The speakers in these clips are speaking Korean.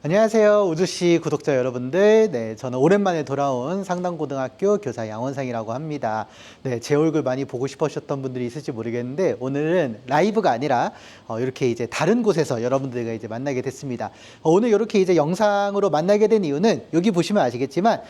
안녕하세요. 우주씨 구독자 여러분들. 네, 저는 오랜만에 돌아온 상당고등학교 교사 양원상이라고 합니다. 네, 제 얼굴 많이 보고 싶으셨던 분들이 있을지 모르겠는데 오늘은 라이브가 아니라 이렇게 이제 다른 곳에서 여러분들과 이제 만나게 됐습니다. 오늘 이렇게 이제 영상으로 만나게 된 이유는 여기 보시면 아시겠지만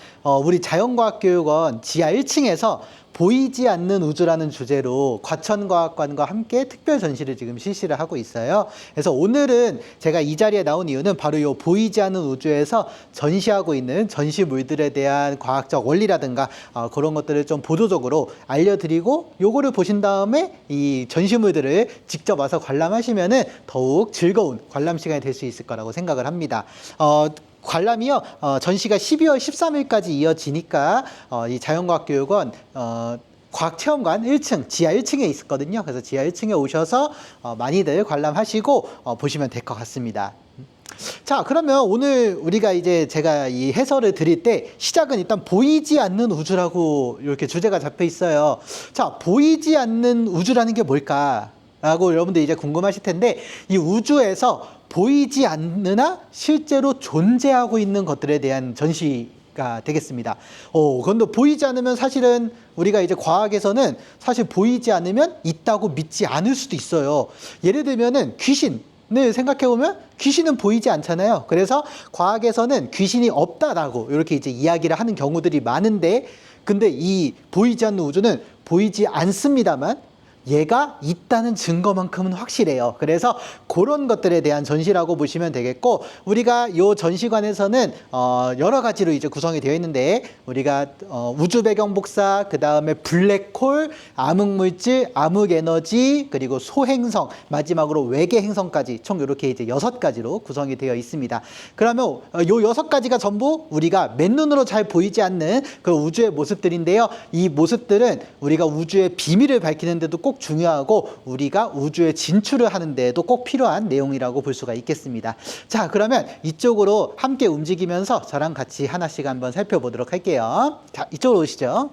우리 자연과학교육원 지하 1층에서 보이지 않는 우주라는 주제로 과천과학관과 함께 특별 전시를 지금 실시를 하고 있어요. 그래서 오늘은 제가 이 자리에 나온 이유는 바로 이 보이지 않는 우주에서 전시하고 있는 전시물들에 대한 과학적 원리라든가 그런 것들을 좀 보조적으로 알려드리고 요거를 보신 다음에 이 전시물들을 직접 와서 관람하시면은 더욱 즐거운 관람 시간이 될 수 있을 거라고 생각을 합니다. 관람이요, 전시가 12월 13일까지 이어지니까 이 자연과학교육원 과학체험관 1층, 지하 1층에 있었거든요. 그래서 지하 1층에 오셔서 많이들 관람하시고 보시면 될 것 같습니다. 자, 그러면 오늘 우리가 이제 제가 이 해설을 드릴 때 시작은 일단 보이지 않는 우주라고 이렇게 주제가 잡혀 있어요. 자, 보이지 않는 우주라는 게 뭘까? 라고 여러분들 이제 궁금하실 텐데 이 우주에서 보이지 않으나 실제로 존재하고 있는 것들에 대한 전시가 되겠습니다. 그런데 보이지 않으면 사실은 우리가 이제 과학에서는 사실 보이지 않으면 있다고 믿지 않을 수도 있어요. 예를 들면은 귀신을 생각해보면 귀신은 보이지 않잖아요. 그래서 과학에서는 귀신이 없다라고 이렇게 이제 이야기를 하는 경우들이 많은데 근데 이 보이지 않는 우주는 보이지 않습니다만 얘가 있다는 증거만큼은 확실해요. 그래서 그런 것들에 대한 전시라고 보시면 되겠고 우리가 이 전시관에서는 여러 가지로 이제 구성이 되어 있는데 우리가 우주 배경 복사, 그 다음에 블랙홀, 암흑물질, 암흑에너지, 그리고 소행성, 마지막으로 외계 행성까지 총 이렇게 이제 6가지로 구성이 되어 있습니다. 그러면 요 6가지가 전부 우리가 맨눈으로 잘 보이지 않는 그 우주의 모습들인데요. 이 모습들은 우리가 우주의 비밀을 밝히는 데도 꼭 중요하고 우리가 우주에 진출을 하는 데에도 꼭 필요한 내용이라고 볼 수가 있겠습니다. 자, 그러면 이쪽으로 함께 움직이면서 저랑 같이 하나씩 한번 살펴보도록 할게요. 자, 이쪽으로 오시죠.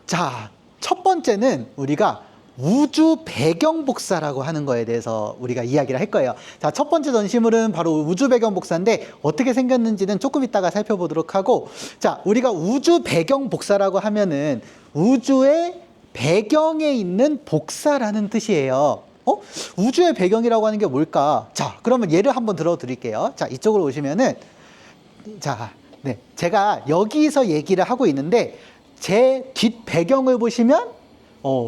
자, 첫 번째는 우리가 우주 배경 복사라고 하는 거에 대해서 우리가 이야기를 할 거예요. 자, 첫 번째 전시물은 바로 우주 배경 복사인데 어떻게 생겼는지는 조금 이따가 살펴보도록 하고 자, 우리가 우주 배경 복사라고 하면은 우주의 배경에 있는 복사라는 뜻이에요. 우주의 배경이라고 하는 게 뭘까? 자, 그러면 예를 한번 들어 드릴게요. 자, 이쪽으로 오시면은 자, 네, 제가 여기서 얘기를 하고 있는데 제 뒷 배경을 보시면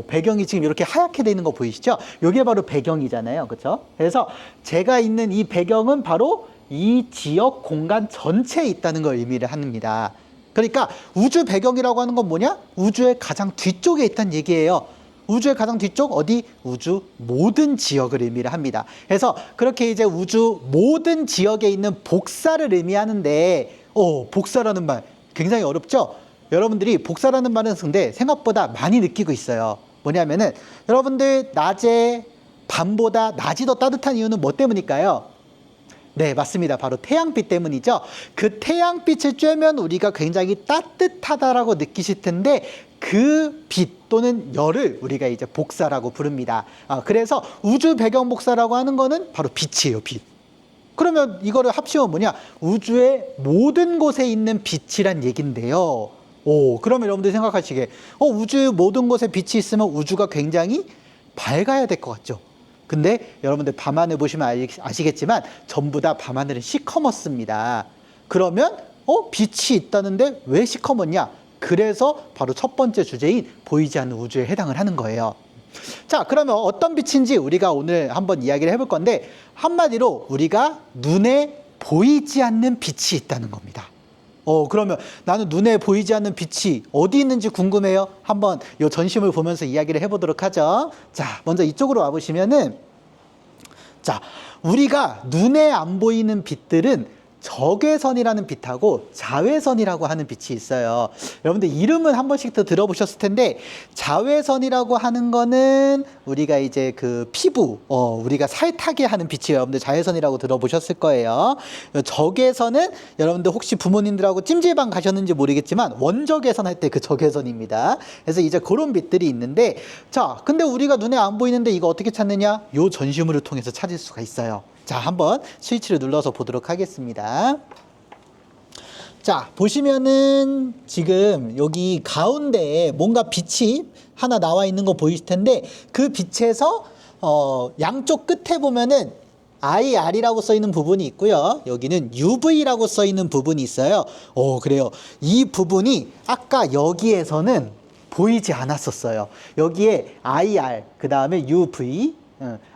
배경이 지금 이렇게 하얗게 되는 거 보이시죠? 이게 바로 배경이잖아요. 그렇죠? 그래서 제가 있는 이 배경은 바로 이 지역 공간 전체에 있다는 걸 의미를 합니다. 그러니까 우주 배경이라고 하는 건 뭐냐? 우주의 가장 뒤쪽에 있다는 얘기예요. 우주의 가장 뒤쪽 어디? 우주 모든 지역을 의미를 합니다. 그래서 그렇게 이제 우주 모든 지역에 있는 복사를 의미하는데 복사라는 말 굉장히 어렵죠? 여러분들이 복사라는 말은 근데 생각보다 많이 느끼고 있어요. 뭐냐면은 여러분들 낮에 밤보다 낮이 더 따뜻한 이유는 뭐 때문일까요? 네, 맞습니다. 바로 태양빛 때문이죠. 그 태양빛을 쬐면 우리가 굉장히 따뜻하다라고 느끼실 텐데 그 빛 또는 열을 우리가 이제 복사라고 부릅니다. 그래서 우주 배경 복사라고 하는 거는 바로 빛이에요, 빛. 그러면 이거를 합치면 뭐냐? 우주의 모든 곳에 있는 빛이란 얘긴데요. 그러면 여러분들 생각하시기에 우주 모든 곳에 빛이 있으면 우주가 굉장히 밝아야 될 것 같죠? 근데 여러분들 밤하늘 보시면 아시겠지만 전부 다 밤하늘은 시커멓습니다. 그러면 빛이 있다는데 왜 시커멓냐? 그래서 바로 첫 번째 주제인 보이지 않는 우주에 해당을 하는 거예요. 자, 그러면 어떤 빛인지 우리가 오늘 한번 이야기를 해볼 건데 한마디로 우리가 눈에 보이지 않는 빛이 있다는 겁니다. 그러면 나는 눈에 보이지 않는 빛이 어디 있는지 궁금해요? 한번 이 전시물 보면서 이야기를 해보도록 하죠. 자, 먼저 이쪽으로 와보시면은 자, 우리가 눈에 안 보이는 빛들은 적외선이라는 빛하고 자외선이라고 하는 빛이 있어요. 여러분들 이름은 한 번씩 더 들어보셨을 텐데 자외선이라고 하는 거는 우리가 이제 그 피부, 우리가 살타게 하는 빛이에요. 여러분들 자외선이라고 들어보셨을 거예요. 적외선은 여러분들 혹시 부모님들하고 찜질방 가셨는지 모르겠지만 원적외선 할 때 그 적외선입니다. 그래서 이제 그런 빛들이 있는데 자, 근데 우리가 눈에 안 보이는데 이거 어떻게 찾느냐? 요 전시물을 통해서 찾을 수가 있어요. 자, 한번 스위치를 눌러서 보도록 하겠습니다. 자, 보시면은 지금 여기 가운데에 뭔가 빛이 하나 나와 있는 거 보이실 텐데 그 빛에서 양쪽 끝에 보면은 IR이라고 써 있는 부분이 있고요. 여기는 UV라고 써 있는 부분이 있어요. 그래요. 이 부분이 아까 여기에서는 보이지 않았었어요. 여기에 IR, 그 다음에 UV,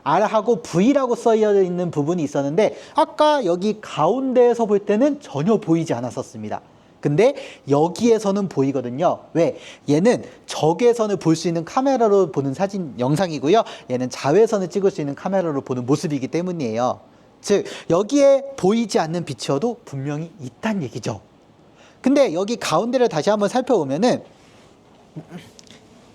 R하고 V라고 써 있는 부분이 있었는데 아까 여기 가운데에서 볼 때는 전혀 보이지 않았었습니다. 근데 여기에서는 보이거든요. 왜? 얘는 적외선을 볼 수 있는 카메라로 보는 사진 영상이고요. 얘는 자외선을 찍을 수 있는 카메라로 보는 모습이기 때문이에요. 즉 여기에 보이지 않는 빛이어도 분명히 있다는 얘기죠. 근데 여기 가운데를 다시 한번 살펴보면은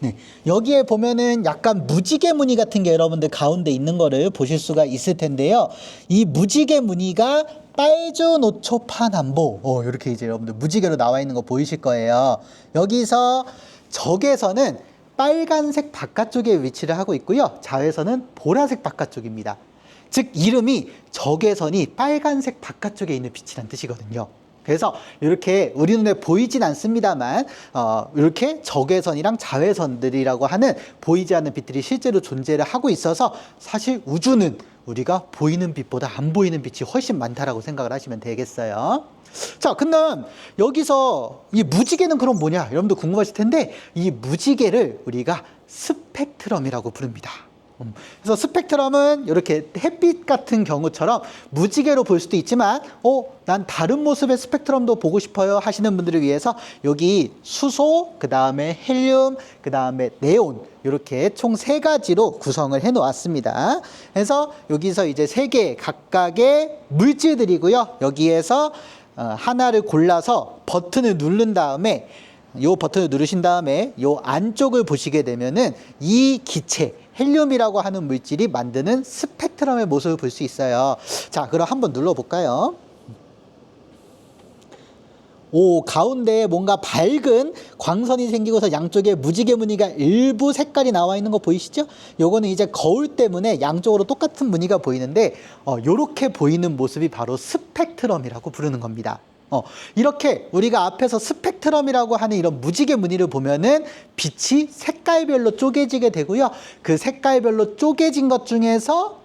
네, 여기에 보면은 약간 무지개 무늬 같은 게 여러분들 가운데 있는 거를 보실 수가 있을 텐데요. 이 무지개 무늬가 빨주노초파남보, 이렇게 이제 여러분들 무지개로 나와 있는 거 보이실 거예요. 여기서 적외선은 빨간색 바깥쪽에 위치를 하고 있고요. 자외선은 보라색 바깥쪽입니다. 즉 이름이 적외선이 빨간색 바깥쪽에 있는 빛이란 뜻이거든요. 그래서 이렇게 우리 눈에 보이진 않습니다만 이렇게 적외선이랑 자외선들이라고 하는 보이지 않는 빛들이 실제로 존재를 하고 있어서 사실 우주는 우리가 보이는 빛보다 안 보이는 빛이 훨씬 많다라고 생각을 하시면 되겠어요. 자, 근데 여기서 이 무지개는 그럼 뭐냐? 여러분들 궁금하실 텐데 이 무지개를 우리가 스펙트럼이라고 부릅니다. 그래서 스펙트럼은 이렇게 햇빛 같은 경우처럼 무지개로 볼 수도 있지만 난 다른 모습의 스펙트럼도 보고 싶어요 하시는 분들을 위해서 여기 수소, 그 다음에 헬륨, 그 다음에 네온 이렇게 총 3가지로 구성을 해 놓았습니다. 그래서 여기서 이제 3개 각각의 물질들이고요. 여기에서 하나를 골라서 버튼을 누른 다음에 요 버튼을 누르신 다음에 요 안쪽을 보시게 되면은 이 기체 헬륨이라고 하는 물질이 만드는 스펙트럼의 모습을 볼 수 있어요. 자, 그럼 한번 눌러볼까요? 가운데에 뭔가 밝은 광선이 생기고서 양쪽에 무지개 무늬가 일부 색깔이 나와 있는 거 보이시죠? 요거는 이제 거울 때문에 양쪽으로 똑같은 무늬가 보이는데 요렇게 보이는 모습이 바로 스펙트럼이라고 부르는 겁니다. 이렇게 우리가 앞에서 스펙트럼이라고 하는 이런 무지개 무늬를 보면은 빛이 색깔별로 쪼개지게 되고요. 그 색깔별로 쪼개진 것 중에서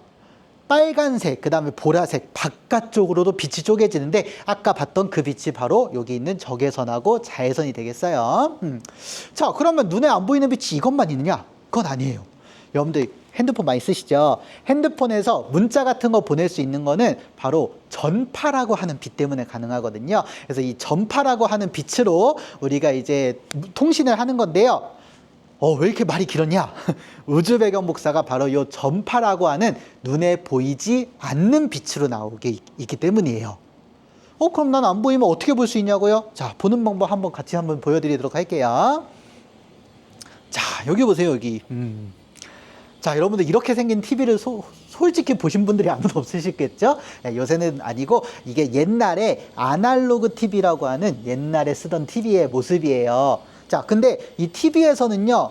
빨간색, 그 다음에 보라색, 바깥쪽으로도 빛이 쪼개지는데 아까 봤던 그 빛이 바로 여기 있는 적외선하고 자외선이 되겠어요. 자, 그러면 눈에 안 보이는 빛이 이것만 있느냐? 그건 아니에요. 여러분들 핸드폰 많이 쓰시죠? 핸드폰에서 문자 같은 거 보낼 수 있는 거는 바로 전파라고 하는 빛 때문에 가능하거든요. 그래서 이 전파라고 하는 빛으로 우리가 이제 통신을 하는 건데요. 왜 이렇게 말이 길었냐? 우주 배경 복사가 바로 이 전파라고 하는 눈에 보이지 않는 빛으로 나오게 있기 때문이에요. 그럼 난 안 보이면 어떻게 볼 수 있냐고요? 자, 보는 방법 한번 같이 한번 보여드리도록 할게요. 자, 여기 보세요, 여기. 자, 여러분들 이렇게 생긴 TV를 솔직히 보신 분들이 아무도 없으시겠죠? 네, 요새는 아니고 이게 옛날에 아날로그 TV라고 하는 옛날에 쓰던 TV의 모습이에요. 자, 근데 이 TV에서는요,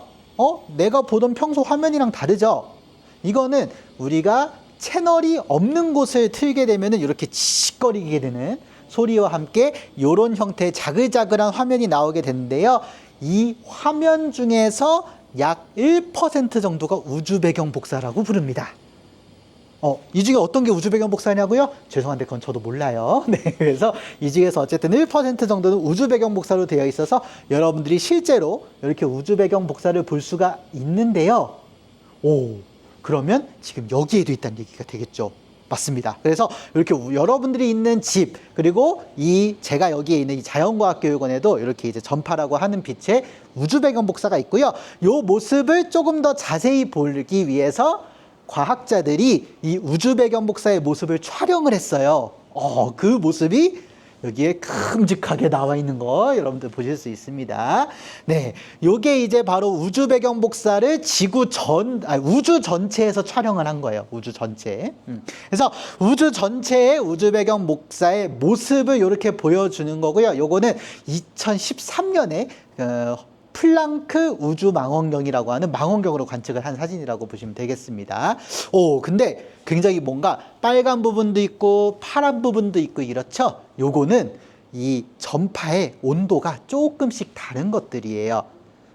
내가 보던 평소 화면이랑 다르죠? 이거는 우리가 채널이 없는 곳을 틀게 되면은 이렇게 치익거리게 되는 소리와 함께 이런 형태의 자글자글한 화면이 나오게 되는데요. 이 화면 중에서 약 1% 정도가 우주 배경 복사라고 부릅니다. 이 중에 어떤 게 우주 배경 복사냐고요? 죄송한데 그건 저도 몰라요. 네, 그래서 이 중에서 어쨌든 1% 정도는 우주 배경 복사로 되어 있어서 여러분들이 실제로 이렇게 우주 배경 복사를 볼 수가 있는데요. 그러면 지금 여기에도 있다는 얘기가 되겠죠. 맞습니다. 그래서 이렇게 여러분들이 있는 집, 그리고 제가 여기에 있는 이 자연과학교육원에도 이렇게 이제 전파라고 하는 빛의 우주 배경 복사가 있고요. 요 모습을 조금 더 자세히 보기 위해서 과학자들이 이 우주 배경 복사의 모습을 촬영을 했어요. 그 모습이 여기에 큼직하게 나와 있는 거 여러분들 보실 수 있습니다. 네, 요게 이제 바로 우주 배경 복사를 우주 전체에서 촬영을 한 거예요. 우주 전체. 그래서 우주 전체의 우주 배경 복사의 모습을 이렇게 보여주는 거고요. 요거는 2013년에 플랑크 우주 망원경이라고 하는 망원경으로 관측을 한 사진이라고 보시면 되겠습니다. 근데 굉장히 뭔가 빨간 부분도 있고 파란 부분도 있고 이렇죠? 요거는 이 전파의 온도가 조금씩 다른 것들이에요.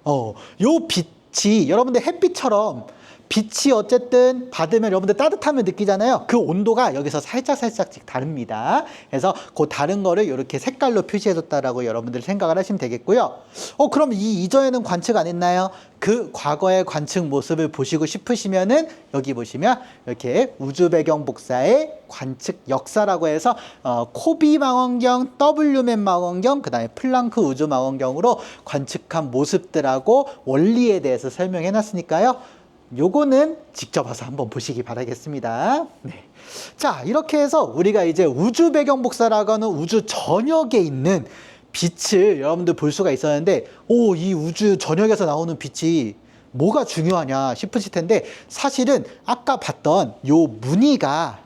요 빛이 여러분들 햇빛처럼 빛이 어쨌든 받으면 여러분들 따뜻함을 느끼잖아요. 그 온도가 여기서 살짝씩 다릅니다. 그래서 그 다른 거를 이렇게 색깔로 표시해줬다라고 여러분들 생각을 하시면 되겠고요. 그럼 이전에는 관측 안 했나요? 그 과거의 관측 모습을 보시고 싶으시면은 여기 보시면 이렇게 우주 배경 복사의 관측 역사라고 해서 코비 망원경, WMAP 망원경, 그 다음에 플랑크 우주 망원경으로 관측한 모습들하고 원리에 대해서 설명해 놨으니까요. 요거는 직접 와서 한번 보시기 바라겠습니다. 네. 자, 이렇게 해서 우리가 이제 우주 배경 복사라고 하는 우주 전역에 있는 빛을 여러분들 볼 수가 있었는데, 이 우주 전역에서 나오는 빛이 뭐가 중요하냐 싶으실 텐데, 사실은 아까 봤던 요 무늬가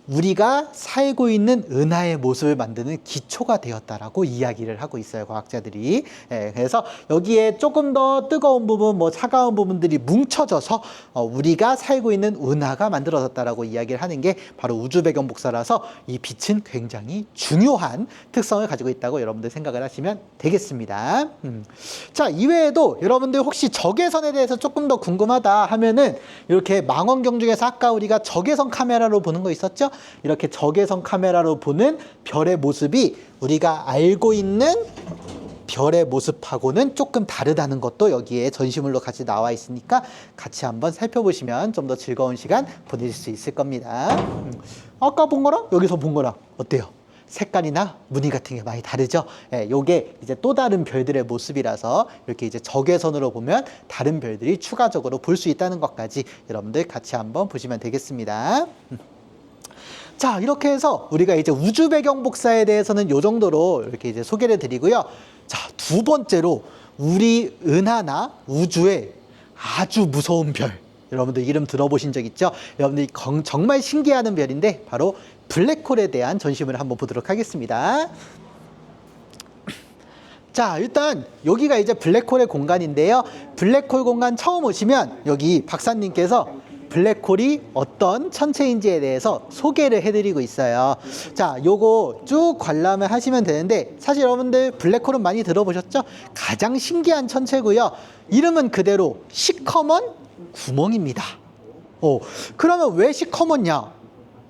우리가 살고 있는 은하의 모습을 만드는 기초가 되었다라고 이야기를 하고 있어요, 과학자들이. 그래서 여기에 조금 더 뜨거운 부분, 뭐 차가운 부분들이 뭉쳐져서 우리가 살고 있는 은하가 만들어졌다라고 이야기를 하는 게 바로 우주 배경 복사라서 이 빛은 굉장히 중요한 특성을 가지고 있다고 여러분들 생각을 하시면 되겠습니다. 자, 이외에도 여러분들 혹시 적외선에 대해서 조금 더 궁금하다 하면은 이렇게 망원경 중에서 아까 우리가 적외선 카메라로 보는 거 있었죠? 이렇게 적외선 카메라로 보는 별의 모습이 우리가 알고 있는 별의 모습하고는 조금 다르다는 것도 여기에 전시물로 같이 나와 있으니까 같이 한번 살펴보시면 좀 더 즐거운 시간 보내실 수 있을 겁니다. 아까 본 거랑 여기서 본 거랑 어때요? 색깔이나 무늬 같은 게 많이 다르죠? 요게 이제 또 다른 별들의 모습이라서 이렇게 이제 적외선으로 보면 다른 별들이 추가적으로 볼 수 있다는 것까지 여러분들 같이 한번 보시면 되겠습니다. 자, 이렇게 해서 우리가 이제 우주 배경 복사에 대해서는 요 정도로 이렇게 이제 소개를 드리고요. 자, 두 번째로 우리 은하나 우주의 아주 무서운 별. 여러분들 이름 들어보신 적 있죠? 여러분들이 정말 신기해하는 별인데 바로 블랙홀에 대한 전시물을 한번 보도록 하겠습니다. 자, 일단 여기가 이제 블랙홀의 공간인데요. 블랙홀 공간 처음 오시면 여기 박사님께서 블랙홀이 어떤 천체인지에 대해서 소개를 해드리고 있어요. 자, 요거 쭉 관람을 하시면 되는데 사실 여러분들 블랙홀은 많이 들어보셨죠? 가장 신기한 천체고요. 이름은 그대로 시커먼 구멍입니다. 그러면 왜 시커먼냐?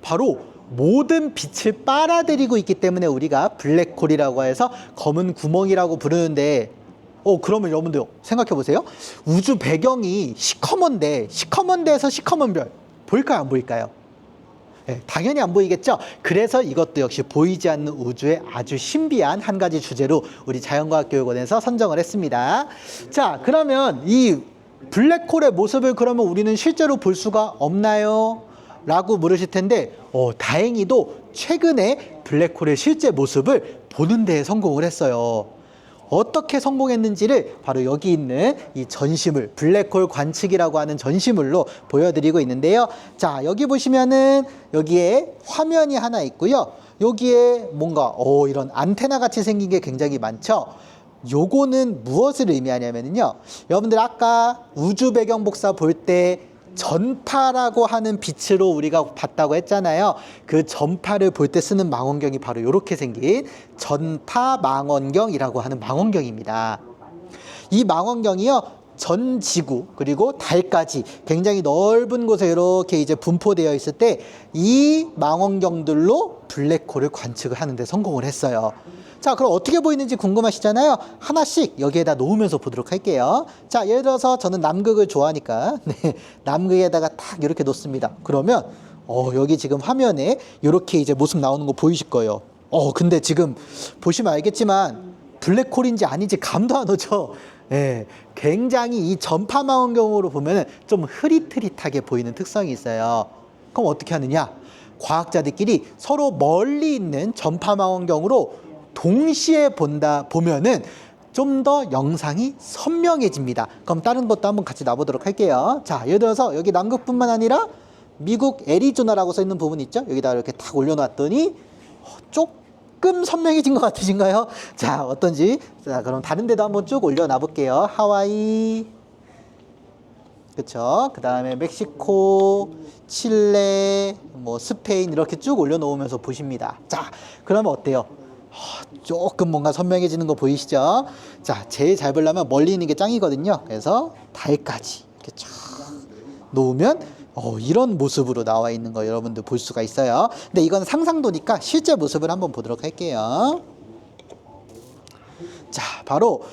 바로 모든 빛을 빨아들이고 있기 때문에 우리가 블랙홀이라고 해서 검은 구멍이라고 부르는데 그러면 여러분들 생각해 보세요. 우주 배경이 시커먼데에서 시커먼 별 보일까요, 안 보일까요? 네, 당연히 안 보이겠죠. 그래서 이것도 역시 보이지 않는 우주의 아주 신비한 한 가지 주제로 우리 자연과학교육원에서 선정을 했습니다. 자, 그러면 이 블랙홀의 모습을 그러면 우리는 실제로 볼 수가 없나요? 라고 물으실 텐데 다행히도 최근에 블랙홀의 실제 모습을 보는 데에 성공을 했어요. 어떻게 성공했는지를 바로 여기 있는 이 전시물, 블랙홀 관측이라고 하는 전시물로 보여드리고 있는데요. 자, 여기 보시면은 여기에 화면이 하나 있고요. 여기에 뭔가 이런 안테나 같이 생긴 게 굉장히 많죠. 요거는 무엇을 의미하냐면요. 여러분들 아까 우주 배경 복사 볼 때 전파라고 하는 빛으로 우리가 봤다고 했잖아요. 그 전파를 볼 때 쓰는 망원경이 바로 이렇게 생긴 전파 망원경이라고 하는 망원경입니다. 이 망원경이요, 전 지구 그리고 달까지 굉장히 넓은 곳에 이렇게 이제 분포되어 있을 때 이 망원경들로 블랙홀을 관측을 하는 데 성공을 했어요. 자, 그럼 어떻게 보이는지 궁금하시잖아요. 하나씩 여기에다 놓으면서 보도록 할게요. 자, 예를 들어서 저는 남극을 좋아하니까 남극에다가 딱 이렇게 놓습니다. 그러면 여기 지금 화면에 이렇게 이제 모습 나오는 거 보이실 거예요. 근데 지금 보시면 알겠지만 블랙홀인지 아닌지 감도 안 오죠. 굉장히 이 전파 망원경으로 보면 좀 흐릿흐릿하게 보이는 특성이 있어요. 그럼 어떻게 하느냐? 과학자들끼리 서로 멀리 있는 전파 망원경으로 동시에 보면은 좀 더 영상이 선명해집니다. 그럼 다른 것도 한번 같이 놔보도록 할게요. 자, 예를 들어서 여기 남극뿐만 아니라 미국 애리조나라고 써 있는 부분 있죠? 여기다 이렇게 탁 올려놨더니 조금 선명해진 것 같으신가요? 자, 어떤지. 자, 그럼 다른 데도 한번 쭉 올려놔 볼게요. 하와이, 그쵸? 그 다음에 멕시코, 칠레, 뭐 스페인 이렇게 쭉 올려놓으면서 보십니다. 자, 그러면 어때요? 조금 뭔가 선명해지는 거 보이시죠? 자, 제일 잘 보려면 멀리 있는 게 짱이거든요. 그래서 달까지 이렇게 쫙 놓으면 이런 모습으로 나와 있는 거 여러분들 볼 수가 있어요. 근데 이건 상상도니까 실제 모습을 한번 보도록 할게요. 자, 바로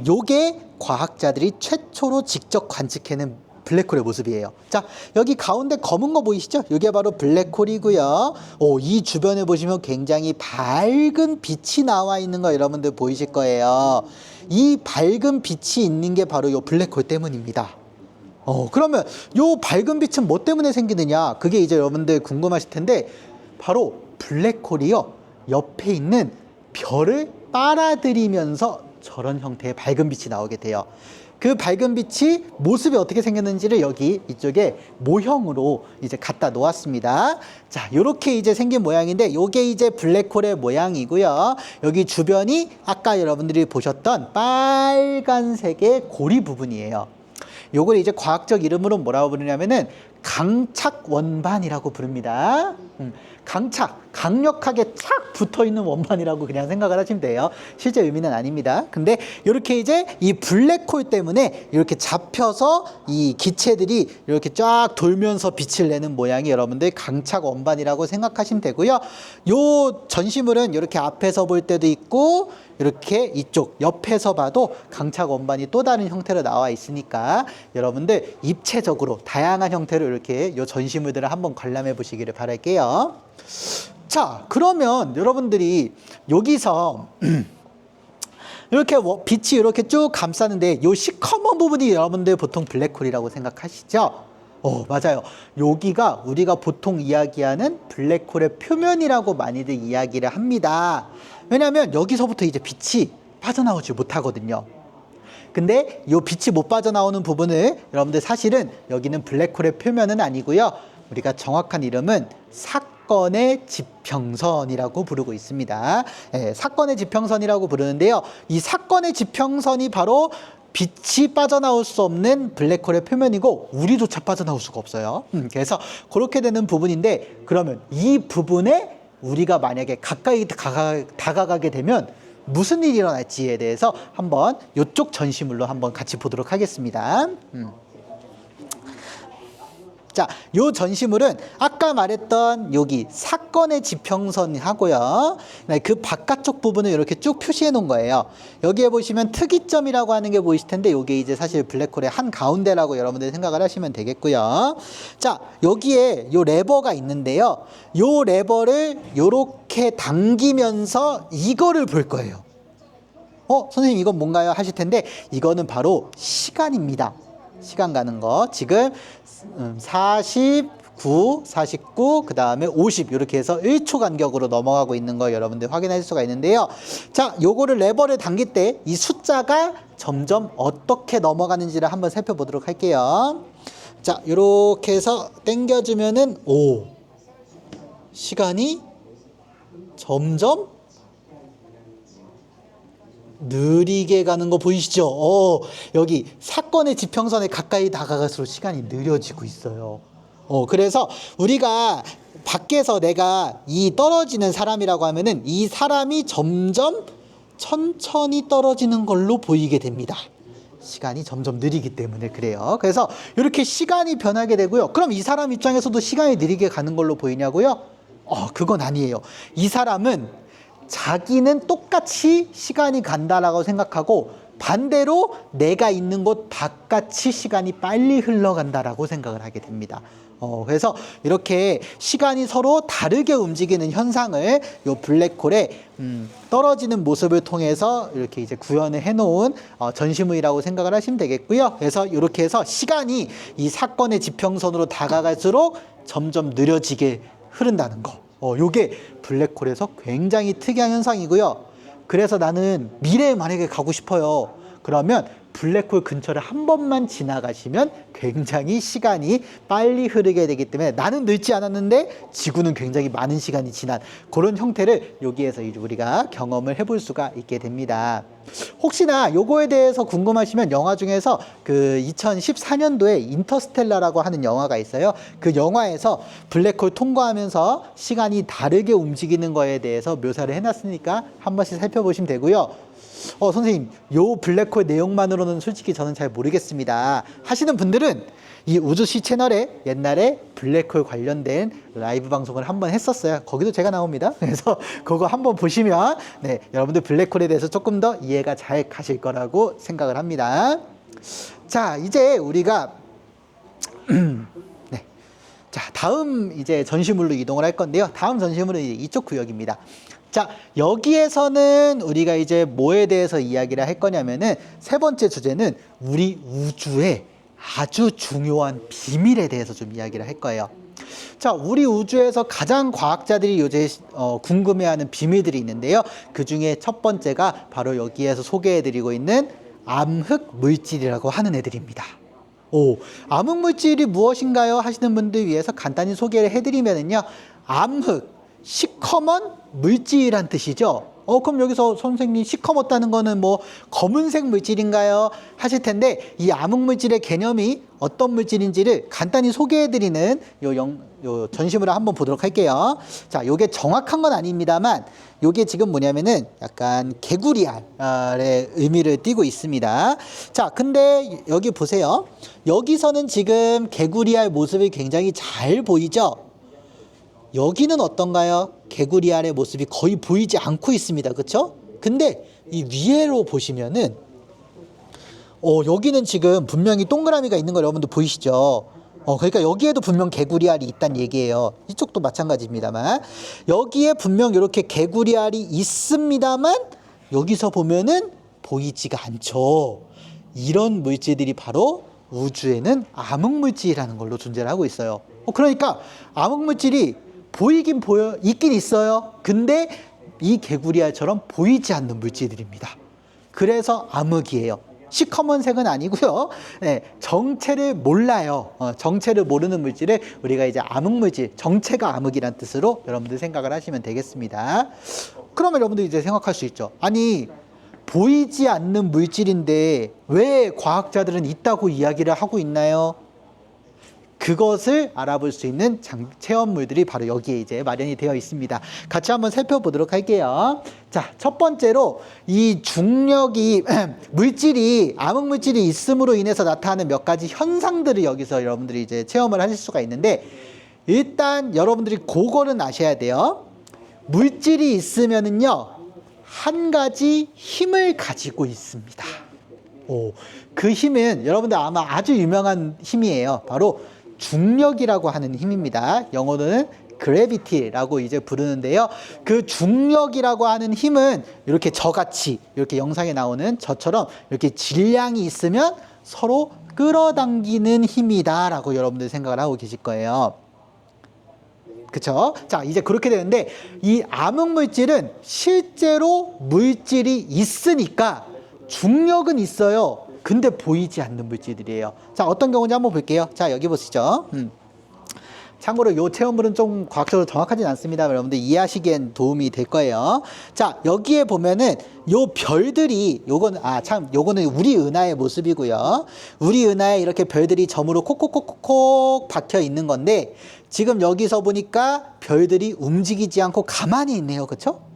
요게 과학자들이 최초로 직접 관측해낸 블랙홀의 모습이에요. 자, 여기 가운데 검은 거 보이시죠? 이게 바로 블랙홀이고요. 이 주변에 보시면 굉장히 밝은 빛이 나와 있는 거 여러분들 보이실 거예요. 이 밝은 빛이 있는 게 바로 요 블랙홀 때문입니다. 그러면 요 밝은 빛은 뭐 때문에 생기느냐? 그게 이제 여러분들 궁금하실 텐데, 바로 블랙홀이요, 옆에 있는 별을 빨아들이면서 저런 형태의 밝은 빛이 나오게 돼요. 그 밝은 빛이 모습이 어떻게 생겼는지를 여기 이쪽에 모형으로 이제 갖다 놓았습니다. 자, 요렇게 이제 생긴 모양인데, 요게 이제 블랙홀의 모양이고요. 여기 주변이 아까 여러분들이 보셨던 빨간색의 고리 부분이에요. 요걸 이제 과학적 이름으로 뭐라고 부르냐면은 강착 원반이라고 부릅니다. 강력하게 착 붙어 있는 원반이라고 그냥 생각을 하시면 돼요. 실제 의미는 아닙니다. 근데 이렇게 이제 이 블랙홀 때문에 이렇게 잡혀서 이 기체들이 이렇게 쫙 돌면서 빛을 내는 모양이 여러분들 강착 원반이라고 생각하시면 되고요. 요 전시물은 이렇게 앞에서 볼 때도 있고, 이렇게 이쪽 옆에서 봐도 강착 원반이 또 다른 형태로 나와 있으니까 여러분들 입체적으로 다양한 형태로 이렇게 요 전시물들을 한번 관람해 보시기를 바랄게요. 자, 그러면 여러분들이 여기서 이렇게 빛이 이렇게 쭉 감싸는데 요 시커먼 부분이 여러분들 보통 블랙홀이라고 생각하시죠? 맞아요. 여기가 우리가 보통 이야기하는 블랙홀의 표면이라고 많이들 이야기를 합니다. 왜냐하면 여기서부터 이제 빛이 빠져나오지 못하거든요. 근데 이 빛이 못 빠져나오는 부분을 여러분들 사실은 여기는 블랙홀의 표면은 아니고요. 우리가 정확한 이름은 사건의 지평선이라고 부르고 있습니다. 사건의 지평선이라고 부르는데요. 이 사건의 지평선이 바로 빛이 빠져나올 수 없는 블랙홀의 표면이고, 우리조차 빠져나올 수가 없어요. 그래서 그렇게 되는 부분인데, 그러면 이 부분에 우리가 만약에 가까이 다가가게 되면 무슨 일이 일어날지에 대해서 한번 이쪽 전시물로 한번 같이 보도록 하겠습니다. 자, 요 전시물은 아까 말했던 여기 사건의 지평선하고요, 그 바깥쪽 부분을 이렇게 쭉 표시해 놓은 거예요. 여기에 보시면 특이점이라고 하는 게 보이실 텐데, 요게 이제 사실 블랙홀의 한 가운데라고 여러분들 생각을 하시면 되겠고요. 자, 여기에 요 레버가 있는데요. 요 레버를 요렇게 당기면서 이거를 볼 거예요. 선생님 이건 뭔가요? 하실 텐데, 이거는 바로 시간입니다. 시간 가는 거. 지금 49, 그 다음에 50 이렇게 해서 1초 간격으로 넘어가고 있는 거 여러분들 확인할 수가 있는데요. 자, 요거를 레버를 당길 때 이 숫자가 점점 어떻게 넘어가는지를 한번 살펴보도록 할게요. 자, 요렇게 해서 당겨주면은 시간이 점점 느리게 가는 거 보이시죠? 여기 사건의 지평선에 가까이 다가갈수록 시간이 느려지고 있어요. 그래서 우리가 밖에서 내가 이 떨어지는 사람이라고 하면은 이 사람이 점점 천천히 떨어지는 걸로 보이게 됩니다. 시간이 점점 느리기 때문에 그래요. 그래서 이렇게 시간이 변하게 되고요. 그럼 이 사람 입장에서도 시간이 느리게 가는 걸로 보이냐고요? 그건 아니에요. 이 사람은 자기는 똑같이 시간이 간다라고 생각하고, 반대로 내가 있는 곳 바깥이 시간이 빨리 흘러간다라고 생각을 하게 됩니다. 그래서 이렇게 시간이 서로 다르게 움직이는 현상을 요 블랙홀의 떨어지는 모습을 통해서 이렇게 이제 구현을 해놓은 전시물이라고 생각을 하시면 되겠고요. 그래서 이렇게 해서 시간이 이 사건의 지평선으로 다가갈수록 점점 느려지게 흐른다는 거. 요게 블랙홀에서 굉장히 특이한 현상이고요. 그래서 나는 미래에 만약에 가고 싶어요. 그러면 블랙홀 근처를 한 번만 지나가시면 굉장히 시간이 빨리 흐르게 되기 때문에 나는 늙지 않았는데 지구는 굉장히 많은 시간이 지난 그런 형태를 여기에서 이제 우리가 경험을 해볼 수가 있게 됩니다. 혹시나 요거에 대해서 궁금하시면 영화 중에서 그 2014년도에 인터스텔라라고 하는 영화가 있어요. 그 영화에서 블랙홀 통과하면서 시간이 다르게 움직이는 거에 대해서 묘사를 해놨으니까 한 번씩 살펴보시면 되고요. 선생님, 요 블랙홀 내용만으로는 솔직히 저는 잘 모르겠습니다 하시는 분들은 이 우주시 채널에 옛날에 블랙홀 관련된 라이브 방송을 한번 했었어요. 거기도 제가 나옵니다. 그래서 그거 한번 보시면 네, 여러분들 블랙홀에 대해서 조금 더 이해가 잘 가실 거라고 생각을 합니다. 자, 이제 우리가 네. 자, 다음 이제 전시물로 이동을 할 건데요. 다음 전시물은 이쪽 구역입니다. 자, 여기에서는 우리가 이제 뭐에 대해서 이야기를 할 거냐면은 세 번째 주제는 우리 우주의 아주 중요한 비밀에 대해서 좀 이야기를 할 거예요. 자, 우리 우주에서 가장 과학자들이 요새 궁금해하는 비밀들이 있는데요. 그 중에 첫 번째가 바로 여기에서 소개해드리고 있는 암흑 물질이라고 하는 애들입니다. 암흑 물질이 무엇인가요? 하시는 분들 위해서 간단히 소개를 해드리면은요. 암흑, 시커먼 물질이란 뜻이죠. 그럼 여기서 선생님 시커멓다는 거는 뭐 검은색 물질인가요? 하실 텐데 이 암흑 물질의 개념이 어떤 물질인지를 간단히 소개해드리는 요 전시물을 한번 보도록 할게요. 자, 요게 정확한 건 아닙니다만 요게 지금 뭐냐면은 약간 개구리알의 의미를 띠고 있습니다. 자, 근데 여기 보세요. 여기서는 지금 개구리알 모습이 굉장히 잘 보이죠? 여기는 어떤가요? 개구리알의 모습이 거의 보이지 않고 있습니다. 그렇죠? 근데 이 위에로 보시면은 여기는 지금 분명히 동그라미가 있는 거 여러분들 보이시죠? 그러니까 여기에도 분명 개구리알이 있다는 얘기예요. 이쪽도 마찬가지입니다만 여기에 분명 이렇게 개구리알이 있습니다만 여기서 보면은 보이지가 않죠. 이런 물질들이 바로 우주에는 암흑물질이라는 걸로 존재를 하고 있어요. 그러니까 암흑물질이 보이긴 있긴 있어요. 근데 이 개구리알처럼 보이지 않는 물질들입니다. 그래서 암흑이에요. 시커먼색은 아니고요. 네, 정체를 몰라요. 정체를 모르는 물질을 우리가 이제 암흑물질, 정체가 암흑이란 뜻으로 여러분들 생각을 하시면 되겠습니다. 그러면 여러분들 이제 생각할 수 있죠. 아니, 보이지 않는 물질인데 왜 과학자들은 있다고 이야기를 하고 있나요? 그것을 알아볼 수 있는 체험물들이 바로 여기에 이제 마련이 되어 있습니다. 같이 한번 살펴보도록 할게요. 자, 첫 번째로 이 중력이 물질이 암흑 물질이 있음으로 인해서 나타나는 몇 가지 현상들을 여기서 여러분들이 이제 체험을 하실 수가 있는데 일단 여러분들이 그거는 아셔야 돼요. 물질이 있으면은요 한 가지 힘을 가지고 있습니다. 그 힘은 여러분들 아마 아주 유명한 힘이에요. 바로 중력이라고 하는 힘입니다. 영어로는 gravity라고 이제 부르는데요. 그 중력이라고 하는 힘은 이렇게 저같이 이렇게 영상에 나오는 저처럼 이렇게 질량이 있으면 서로 끌어당기는 힘이다라고 여러분들 생각을 하고 계실 거예요. 그쵸? 자, 이제 그렇게 되는데 이 암흑 물질은 실제로 물질이 있으니까 중력은 있어요. 근데 보이지 않는 물질들이에요. 자, 어떤 경우인지 한번 볼게요. 자, 여기 보시죠. 참고로 이 체험물은 좀 과학적으로 정확하진 않습니다. 여러분들 이해하시기엔 도움이 될 거예요. 자, 여기에 보면은 요 별들이 요거는 우리 은하의 모습이고요. 우리 은하에 이렇게 별들이 점으로 콕콕콕콕 박혀 있는 건데 지금 여기서 보니까 별들이 움직이지 않고 가만히 있네요. 그렇죠?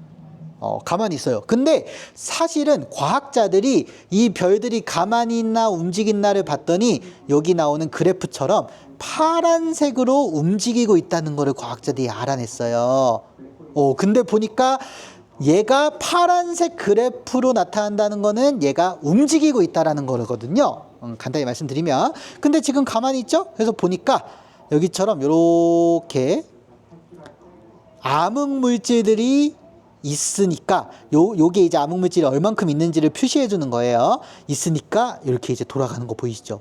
가만히 있어요. 근데 사실은 과학자들이 이 별들이 가만히 있나 움직이나를 봤더니 여기 나오는 그래프처럼 파란색으로 움직이고 있다는 것을 과학자들이 알아냈어요. 근데 보니까 얘가 파란색 그래프로 나타난다는 거는 얘가 움직이고 있다라는 거거든요. 간단히 말씀드리면. 근데 지금 가만히 있죠? 그래서 보니까 여기처럼 이렇게 암흑 물질들이 있으니까 요게 이제 암흑 물질이 얼만큼 있는지를 표시해 주는 거예요. 있으니까 이렇게 이제 돌아가는 거 보이시죠?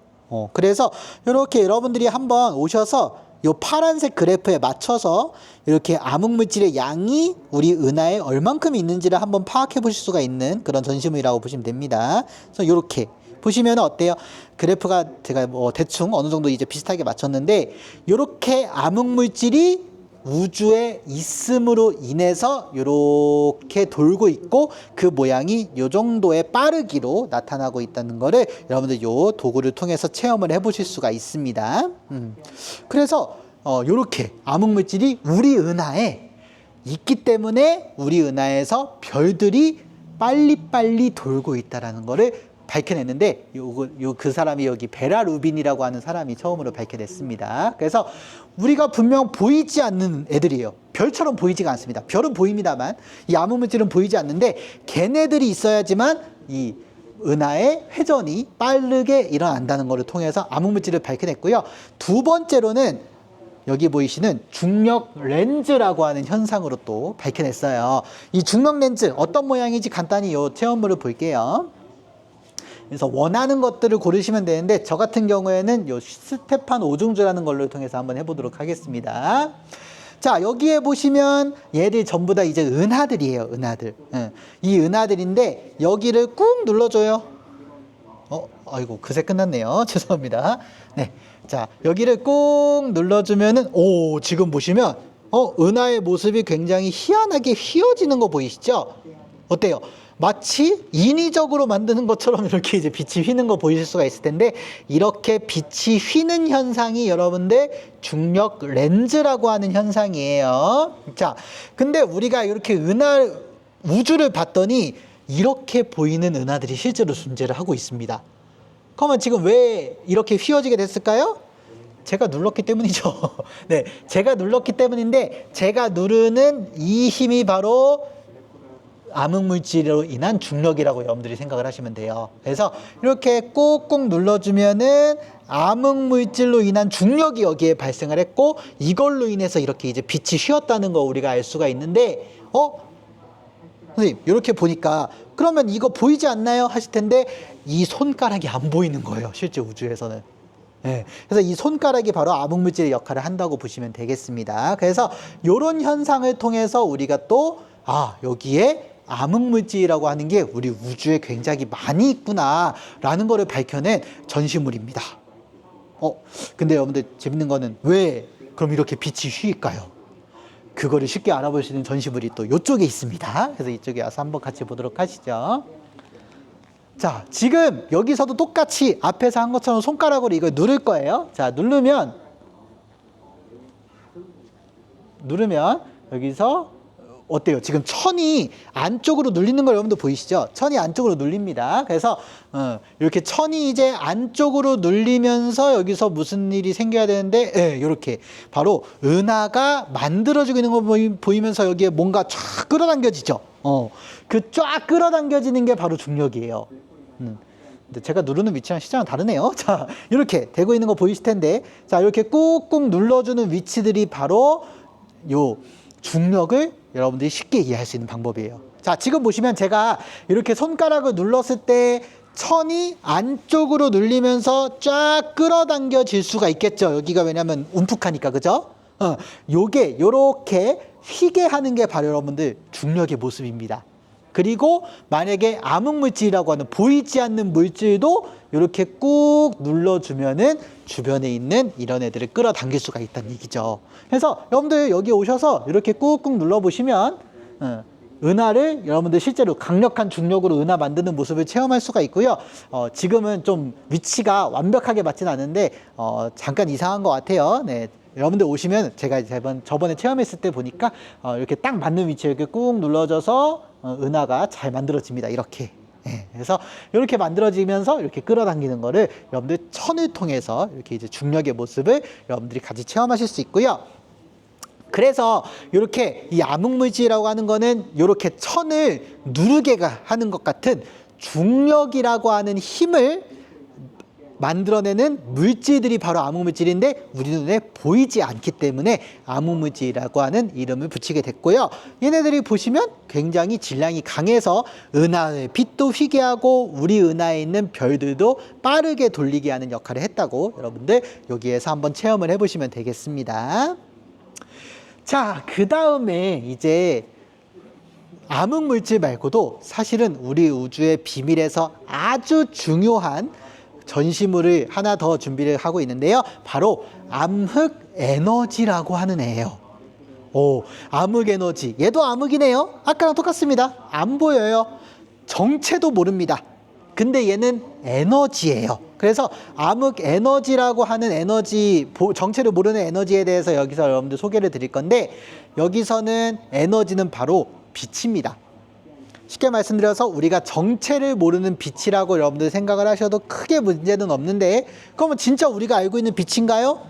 그래서 이렇게 여러분들이 한번 오셔서 요 파란색 그래프에 맞춰서 이렇게 암흑 물질의 양이 우리 은하에 얼만큼 있는지를 한번 파악해 보실 수가 있는 그런 전시물이라고 보시면 됩니다. 그래서 이렇게 보시면 어때요? 그래프가 제가 뭐 대충 어느 정도 이제 비슷하게 맞췄는데 이렇게 암흑물질이 우주에 있음으로 인해서 이렇게 돌고 있고 그 모양이 이 정도의 빠르기로 나타나고 있다는 거를 여러분들 이 도구를 통해서 체험을 해보실 수가 있습니다. 그래서 이렇게 암흑물질이 우리 은하에 있기 때문에 우리 은하에서 별들이 빨리빨리 돌고 있다라는 거를 밝혀냈는데 그 사람이 여기 베라 루빈이라고 하는 사람이 처음으로 밝혀냈습니다. 그래서 우리가 분명 보이지 않는 애들이에요. 별처럼 보이지가 않습니다. 별은 보입니다만 이 암흑물질은 보이지 않는데 걔네들이 있어야지만 이 은하의 회전이 빠르게 일어난다는 것을 통해서 암흑물질을 밝혀냈고요. 두 번째로는 여기 보이시는 중력 렌즈라고 하는 현상으로 또 밝혀냈어요. 이 중력 렌즈 어떤 모양인지 간단히 이 체험물을 볼게요. 그래서 원하는 것들을 고르시면 되는데 저 같은 경우에는 요 스테판 오중주라는 걸로 통해서 한번 해보도록 하겠습니다. 자, 여기에 보시면 얘들 전부 다 이제 은하들이에요. 은하들. 이 은하들인데 여기를 꾹 눌러줘요. 아이고 그새 끝났네요. 죄송합니다. 네, 자 여기를 꾹 눌러주면은 지금 보시면 은하의 모습이 굉장히 희한하게 휘어지는 거 보이시죠? 어때요? 마치 인위적으로 만드는 것처럼 이렇게 이제 빛이 휘는 거 보이실 수가 있을 텐데 이렇게 빛이 휘는 현상이 여러분들 중력 렌즈라고 하는 현상이에요. 자, 근데 우리가 이렇게 우주를 봤더니 이렇게 보이는 은하들이 실제로 존재를 하고 있습니다. 그러면 지금 왜 이렇게 휘어지게 됐을까요? 제가 눌렀기 때문이죠. 네, 제가 눌렀기 때문인데 제가 누르는 이 힘이 바로 암흑물질로 인한 중력이라고 여러분들이 생각을 하시면 돼요. 그래서 이렇게 꾹꾹 눌러주면은 암흑물질로 인한 중력이 여기에 발생을 했고 이걸로 인해서 이렇게 이제 빛이 휘었다는 거 우리가 알 수가 있는데 선생님 이렇게 보니까 그러면 이거 보이지 않나요? 하실 텐데 이 손가락이 안 보이는 거예요. 실제 우주에서는. 네, 그래서 이 손가락이 바로 암흑물질의 역할을 한다고 보시면 되겠습니다. 그래서 이런 현상을 통해서 우리가 또 여기에 암흑물질이라고 하는 게 우리 우주에 굉장히 많이 있구나 라는 거를 밝혀낸 전시물입니다. 근데 여러분들 재밌는 거는 왜 그럼 이렇게 빛이 휘일까요? 그거를 쉽게 알아볼 수 있는 전시물이 또 이쪽에 있습니다. 그래서 이쪽에 와서 한번 같이 보도록 하시죠. 자, 지금 여기서도 똑같이 앞에서 한 것처럼 손가락으로 이걸 누를 거예요. 자, 누르면 여기서 어때요? 지금 천이 안쪽으로 눌리는 걸 여러분들 보이시죠? 천이 안쪽으로 눌립니다. 그래서 이렇게 천이 이제 안쪽으로 눌리면서 여기서 무슨 일이 생겨야 되는데 이렇게 바로 은하가 만들어지고 있는 거 보이면서 여기에 뭔가 쫙 끌어당겨지죠. 그 쫙 끌어당겨지는 게 바로 중력이에요. 근데 제가 누르는 위치랑 시장은 다르네요. 자, 이렇게 되고 있는 거 보이실 텐데 자, 이렇게 꾹꾹 눌러주는 위치들이 바로 요 중력을 여러분들이 쉽게 이해할 수 있는 방법이에요. 자, 지금 보시면 제가 이렇게 손가락을 눌렀을 때 천이 안쪽으로 눌리면서 쫙 끌어당겨질 수가 있겠죠. 여기가 왜냐면 움푹하니까, 그죠? 요게 요렇게 휘게 하는 게 바로 여러분들 중력의 모습입니다. 그리고 만약에 암흑물질이라고 하는 보이지 않는 물질도 이렇게 꾹 눌러주면은 주변에 있는 이런 애들을 끌어당길 수가 있다는 얘기죠. 그래서 여러분들 여기 오셔서 이렇게 꾹꾹 눌러보시면 은하를 여러분들 실제로 강력한 중력으로 은하 만드는 모습을 체험할 수가 있고요. 지금은 좀 위치가 완벽하게 맞진 않은데 잠깐 이상한 것 같아요. 네. 여러분들 오시면 제가 저번에 체험했을 때 보니까 이렇게 딱 맞는 위치에 이렇게 꾹 눌러져서 은하가 잘 만들어집니다. 이렇게. 네, 그래서 이렇게 만들어지면서 이렇게 끌어당기는 거를 여러분들 천을 통해서 이렇게 이제 중력의 모습을 여러분들이 같이 체험하실 수 있고요. 그래서 이렇게 이 암흑물질이라고 하는 거는 이렇게 천을 누르게 하는 것 같은 중력이라고 하는 힘을 만들어내는 물질들이 바로 암흑물질인데 우리 눈에 보이지 않기 때문에 암흑물질이라고 하는 이름을 붙이게 됐고요. 얘네들이 보시면 굉장히 질량이 강해서 은하의 빛도 휘게 하고 우리 은하에 있는 별들도 빠르게 돌리게 하는 역할을 했다고 여러분들 여기에서 한번 체험을 해보시면 되겠습니다. 자, 그 다음에 이제 암흑 물질 말고도 사실은 우리 우주의 비밀에서 아주 중요한 전시물을 하나 더 준비를 하고 있는데요. 바로 암흑 에너지라고 하는 애예요. 오, 암흑 에너지. 얘도 암흑이네요. 아까랑 똑같습니다. 안 보여요. 정체도 모릅니다. 근데 얘는 에너지예요. 그래서 암흑 에너지라고 하는 에너지, 정체를 모르는 에너지에 대해서 여기서 여러분들 소개를 드릴 건데, 여기서는 에너지는 바로 빛입니다. 쉽게 말씀드려서 우리가 정체를 모르는 빛이라고 여러분들 생각을 하셔도 크게 문제는 없는데, 그러면 진짜 우리가 알고 있는 빛인가요?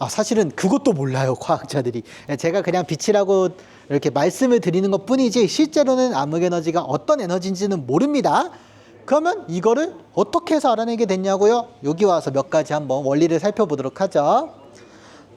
사실은 그것도 몰라요, 과학자들이. 제가 그냥 빛이라고 이렇게 말씀을 드리는 것 뿐이지 실제로는 암흑 에너지가 어떤 에너지인지는 모릅니다. 그러면 이거를 어떻게 해서 알아내게 됐냐고요? 여기 와서 몇 가지 한번 원리를 살펴보도록 하죠.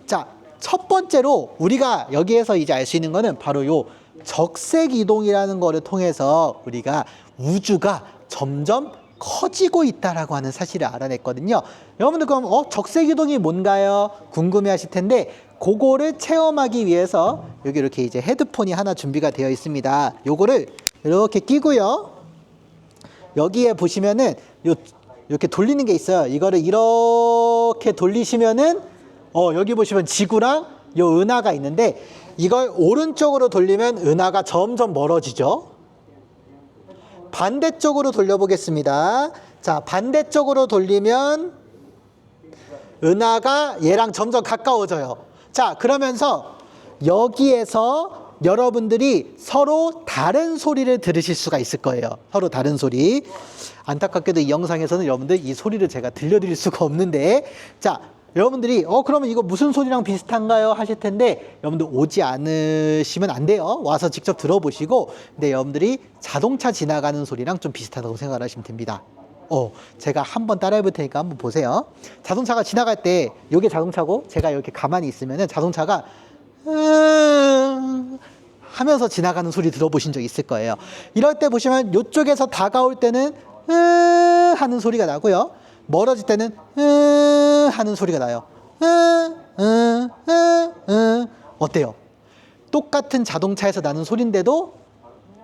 자, 첫 번째로 우리가 여기에서 이제 알 수 있는 거는 바로 요 적색 이동이라는 거를 통해서 우리가 우주가 점점 커지고 있다라고 하는 사실을 알아냈거든요. 여러분들 그럼 적색 이동이 뭔가요? 궁금해 하실 텐데, 그거를 체험하기 위해서 여기 이렇게 이제 헤드폰이 하나 준비가 되어 있습니다. 요거를 이렇게 끼고요. 여기에 보시면은 이렇게 돌리는 게 있어요. 이거를 이렇게 돌리시면은 여기 보시면 지구랑 요 은하가 있는데, 이걸 오른쪽으로 돌리면 은하가 점점 멀어지죠. 반대쪽으로 돌려보겠습니다. 자, 반대쪽으로 돌리면 은하가 얘랑 점점 가까워져요. 자, 그러면서 여기에서 여러분들이 서로 다른 소리를 들으실 수가 있을 거예요. 서로 다른 소리. 안타깝게도 이 영상에서는 여러분들 이 소리를 제가 들려드릴 수가 없는데, 자, 여러분들이 그러면 이거 무슨 소리랑 비슷한가요? 하실 텐데, 여러분들 오지 않으시면 안 돼요. 와서 직접 들어보시고, 근데 여러분들이 자동차 지나가는 소리랑 좀 비슷하다고 생각을 하시면 됩니다. 제가 한번 따라해 볼 테니까 한번 보세요. 자동차가 지나갈 때, 요게 자동차고 제가 이렇게 가만히 있으면은 자동차가 하면서 지나가는 소리 들어보신 적 있을 거예요. 이럴 때 보시면 이쪽에서 다가올 때는 하는 소리가 나고요. 멀어질 때는 하는 소리가 나요. 어때요? 똑같은 자동차에서 나는 소리인데도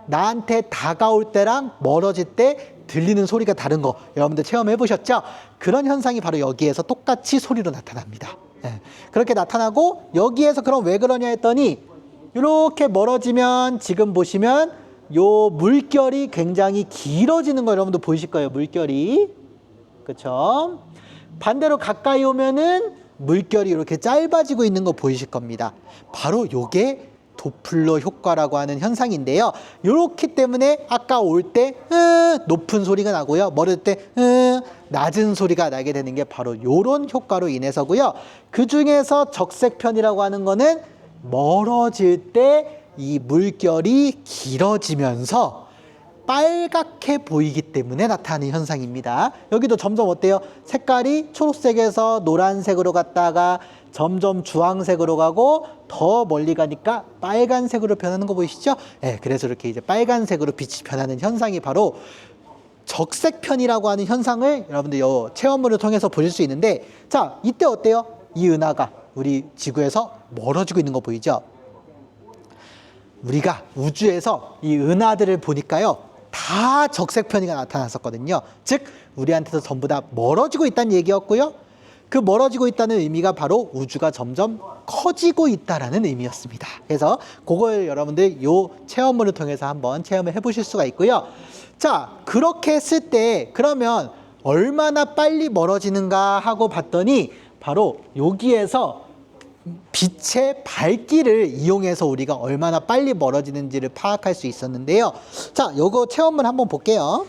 나한테 다가올 때랑 멀어질 때 들리는 소리가 다른 거 여러분들 체험해 보셨죠? 그런 현상이 바로 여기에서 똑같이 소리로 나타납니다. 그렇게 나타나고, 여기에서 그럼 왜 그러냐 했더니, 이렇게 멀어지면 지금 보시면 요 물결이 굉장히 길어지는 거 여러분들 보이실 거예요. 물결이. 그렇죠? 반대로 가까이 오면은 물결이 이렇게 짧아지고 있는 거 보이실 겁니다. 바로 요게 도플러 효과라고 하는 현상인데요. 이렇기 때문에 아까 올 때 높은 소리가 나고요. 멀을 때 낮은 소리가 나게 되는 게 바로 요런 효과로 인해서고요. 그 중에서 적색편이라고 하는 거는 멀어질 때 이 물결이 길어지면서 빨갛게 보이기 때문에 나타나는 현상입니다. 여기도 점점 어때요? 색깔이 초록색에서 노란색으로 갔다가 점점 주황색으로 가고 더 멀리 가니까 빨간색으로 변하는 거 보이시죠? 그래서 이렇게 이제 빨간색으로 빛이 변하는 현상이 바로 적색편이라고 하는 현상을 여러분들 이 체험물을 통해서 보실 수 있는데, 자, 이때 어때요? 이 은하가 우리 지구에서 멀어지고 있는 거 보이죠? 우리가 우주에서 이 은하들을 보니까요, 다 적색편이가 나타났었거든요. 즉 우리한테서 전부 다 멀어지고 있다는 얘기였고요. 그 멀어지고 있다는 의미가 바로 우주가 점점 커지고 있다라는 의미였습니다. 그래서 그걸 여러분들 요 체험물을 통해서 한번 체험을 해보실 수가 있고요. 자, 그렇게 했을 때 그러면 얼마나 빨리 멀어지는가 하고 봤더니 바로 여기에서 빛의 밝기를 이용해서 우리가 얼마나 빨리 멀어지는지를 파악할 수 있었는데요. 자, 요거 체험을 한번 볼게요.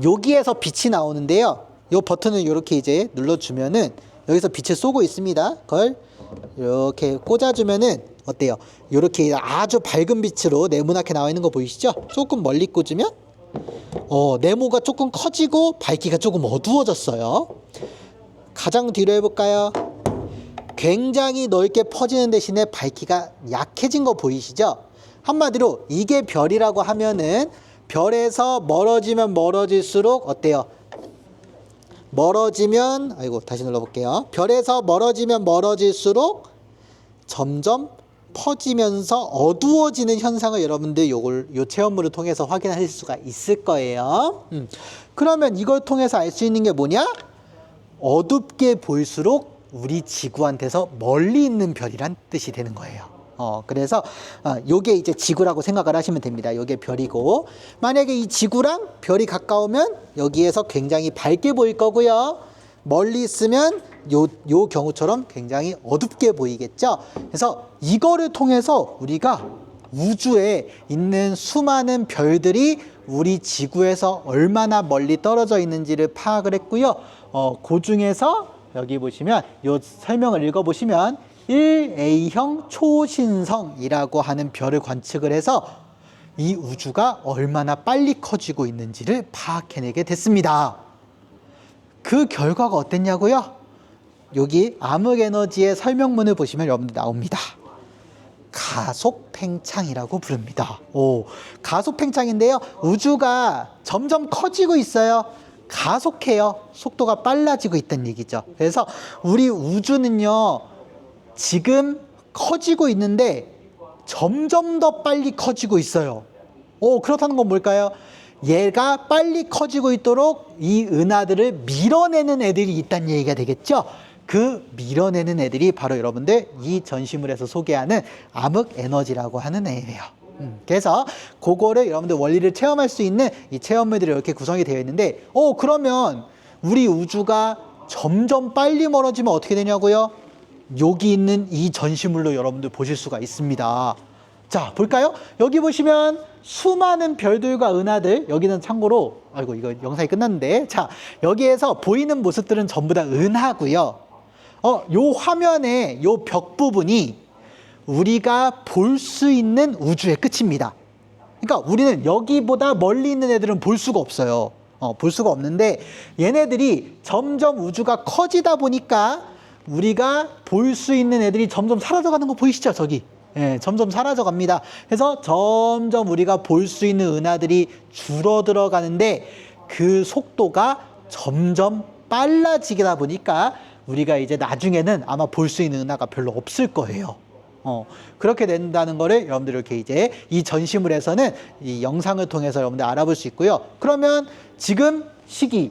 여기에서 빛이 나오는데요. 요 버튼을 이렇게 이제 눌러주면은 여기서 빛을 쏘고 있습니다. 그걸 이렇게 꽂아주면은 어때요? 이렇게 아주 밝은 빛으로 네모나게 나와 있는 거 보이시죠? 조금 멀리 꽂으면 네모가 조금 커지고 밝기가 조금 어두워졌어요. 가장 뒤로 해볼까요? 굉장히 넓게 퍼지는 대신에 밝기가 약해진 거 보이시죠? 한마디로 이게 별이라고 하면은 별에서 멀어지면 멀어질수록 어때요? 멀어지면, 아이고 다시 눌러볼게요. 별에서 멀어지면 멀어질수록 점점 퍼지면서 어두워지는 현상을 여러분들 요 체험물을 통해서 확인하실 수가 있을 거예요. 그러면 이걸 통해서 알 수 있는 게 뭐냐? 어둡게 보일수록 우리 지구한테서 멀리 있는 별이란 뜻이 되는 거예요. 그래서 요게 이제 지구라고 생각을 하시면 됩니다. 요게 별이고, 만약에 이 지구랑 별이 가까우면 여기에서 굉장히 밝게 보일 거고요. 멀리 있으면 요 경우처럼 굉장히 어둡게 보이겠죠. 그래서 이거를 통해서 우리가 우주에 있는 수많은 별들이 우리 지구에서 얼마나 멀리 떨어져 있는지를 파악을 했고요. 그 중에서 여기 보시면 요 설명을 읽어보시면 1A형 초신성이라고 하는 별을 관측을 해서 이 우주가 얼마나 빨리 커지고 있는지를 파악해내게 됐습니다. 그 결과가 어땠냐고요? 여기 암흑에너지의 설명문을 보시면 여러분들 나옵니다. 가속팽창이라고 부릅니다. 가속팽창인데요. 우주가 점점 커지고 있어요. 가속해요. 속도가 빨라지고 있다는 얘기죠. 그래서 우리 우주는요, 지금 커지고 있는데 점점 더 빨리 커지고 있어요. 그렇다는 건 뭘까요? 얘가 빨리 커지고 있도록 이 은하들을 밀어내는 애들이 있다는 얘기가 되겠죠. 그 밀어내는 애들이 바로 여러분들 이 전시물에서 소개하는 암흑 에너지라고 하는 애예요. 그래서 그거를 여러분들 원리를 체험할 수 있는 이 체험물들이 이렇게 구성이 되어 있는데, 그러면 우리 우주가 점점 빨리 멀어지면 어떻게 되냐고요? 여기 있는 이 전시물로 여러분들 보실 수가 있습니다. 자, 볼까요? 여기 보시면 수많은 별들과 은하들, 여기는 참고로, 아이고, 이거 영상이 끝났는데. 자, 여기에서 보이는 모습들은 전부 다 은하고요. 요 화면에 요 벽 부분이 우리가 볼 수 있는 우주의 끝입니다. 그러니까 우리는 여기보다 멀리 있는 애들은 볼 수가 없어요. 볼 수가 없는데 얘네들이 점점 우주가 커지다 보니까 우리가 볼 수 있는 애들이 점점 사라져가는 거 보이시죠? 저기. 예, 점점 사라져 갑니다. 그래서 점점 우리가 볼 수 있는 은하들이 줄어들어 가는데 그 속도가 점점 빨라지다 보니까 우리가 이제 나중에는 아마 볼 수 있는 은하가 별로 없을 거예요. 그렇게 된다는 거를 여러분들 이렇게 이제 이 전시물에서는 이 영상을 통해서 여러분들 알아볼 수 있고요. 그러면 지금 시기,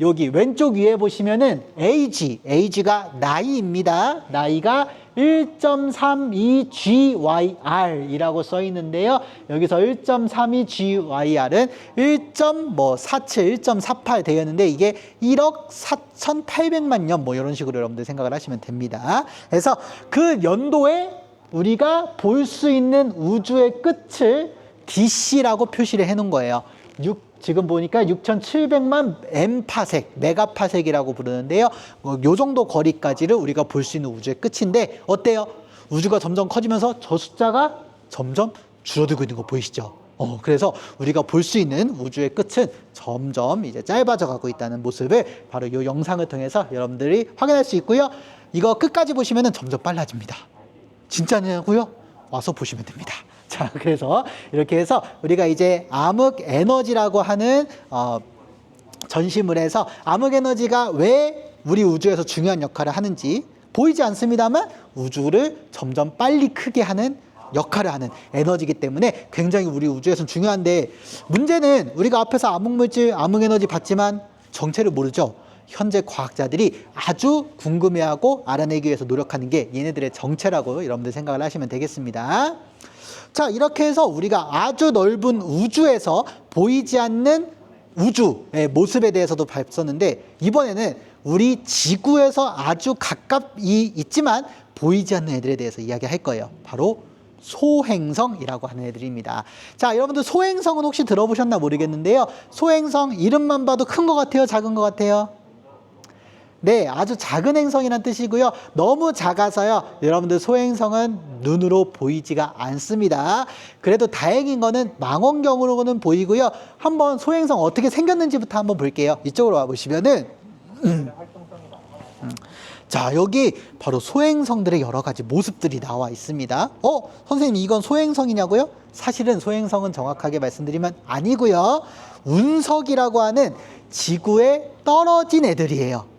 여기 왼쪽 위에 보시면은 A가 나이입니다. 나이가 1.32GYR이라고 써 있는데요. 여기서 1.32GYR은 1.47, 1.48 되었는데 이게 1억 4,800만 년 뭐 이런 식으로 여러분들 생각을 하시면 됩니다. 그래서 그 연도에 우리가 볼 수 있는 우주의 끝을 DC라고 표시를 해 놓은 거예요. 지금 보니까 6,700만 엠파섹, 메가파섹이라고 부르는데요. 요 정도 거리까지를 우리가 볼 수 있는 우주의 끝인데 어때요? 우주가 점점 커지면서 저 숫자가 점점 줄어들고 있는 거 보이시죠? 그래서 우리가 볼 수 있는 우주의 끝은 점점 이제 짧아져 가고 있다는 모습을 바로 이 영상을 통해서 여러분들이 확인할 수 있고요. 이거 끝까지 보시면은 점점 빨라집니다. 진짜냐고요? 와서 보시면 됩니다. 자, 그래서 이렇게 해서 우리가 이제 암흑 에너지라고 하는 전시물에서 암흑 에너지가 왜 우리 우주에서 중요한 역할을 하는지, 보이지 않습니다만 우주를 점점 빨리 크게 하는 역할을 하는 에너지이기 때문에 굉장히 우리 우주에서는 중요한데, 문제는 우리가 앞에서 암흑물질, 암흑에너지 봤지만 정체를 모르죠. 현재 과학자들이 아주 궁금해하고 알아내기 위해서 노력하는 게 얘네들의 정체라고 여러분들 생각을 하시면 되겠습니다. 자, 이렇게 해서 우리가 아주 넓은 우주에서 보이지 않는 우주의 모습에 대해서도 봤었는데, 이번에는 우리 지구에서 아주 가깝이 있지만 보이지 않는 애들에 대해서 이야기할 거예요. 바로 소행성이라고 하는 애들입니다. 자, 여러분들 소행성은 혹시 들어보셨나 모르겠는데요. 소행성 이름만 봐도 큰 것 같아요? 작은 것 같아요? 네, 아주 작은 행성이란 뜻이고요. 너무 작아서요, 여러분들 소행성은 눈으로 보이지가 않습니다. 그래도 다행인 거는 망원경으로는 보이고요. 한번 소행성 어떻게 생겼는지부터 한번 볼게요. 이쪽으로 와보시면은 자, 여기 바로 소행성들의 여러 가지 모습들이 나와 있습니다. 선생님, 이건 소행성이냐고요? 사실은 소행성은 정확하게 말씀드리면 아니고요. 운석이라고 하는 지구에 떨어진 애들이에요.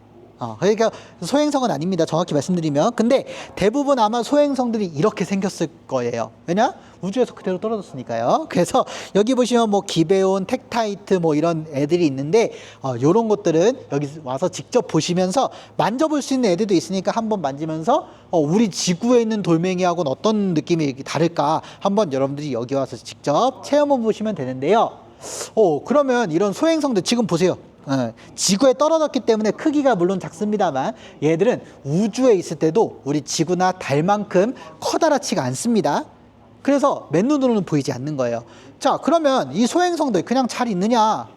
그러니까 소행성은 아닙니다. 정확히 말씀드리면. 근데 대부분 아마 소행성들이 이렇게 생겼을 거예요. 왜냐? 우주에서 그대로 떨어졌으니까요. 그래서 여기 보시면 뭐 기베온, 텍타이트 뭐 이런 애들이 있는데 요런 것들은 여기 와서 직접 보시면서 만져볼 수 있는 애들도 있으니까 한번 만지면서 우리 지구에 있는 돌멩이하고는 어떤 느낌이 다를까 한번 여러분들이 여기 와서 직접 체험해 보시면 되는데요. 그러면 이런 소행성들 지금 보세요. 지구에 떨어졌기 때문에 크기가 물론 작습니다만 얘들은 우주에 있을 때도 우리 지구나 달만큼 커다랗지가 않습니다. 그래서 맨눈으로는 보이지 않는 거예요. 자, 그러면 이 소행성들 그냥 잘 있느냐?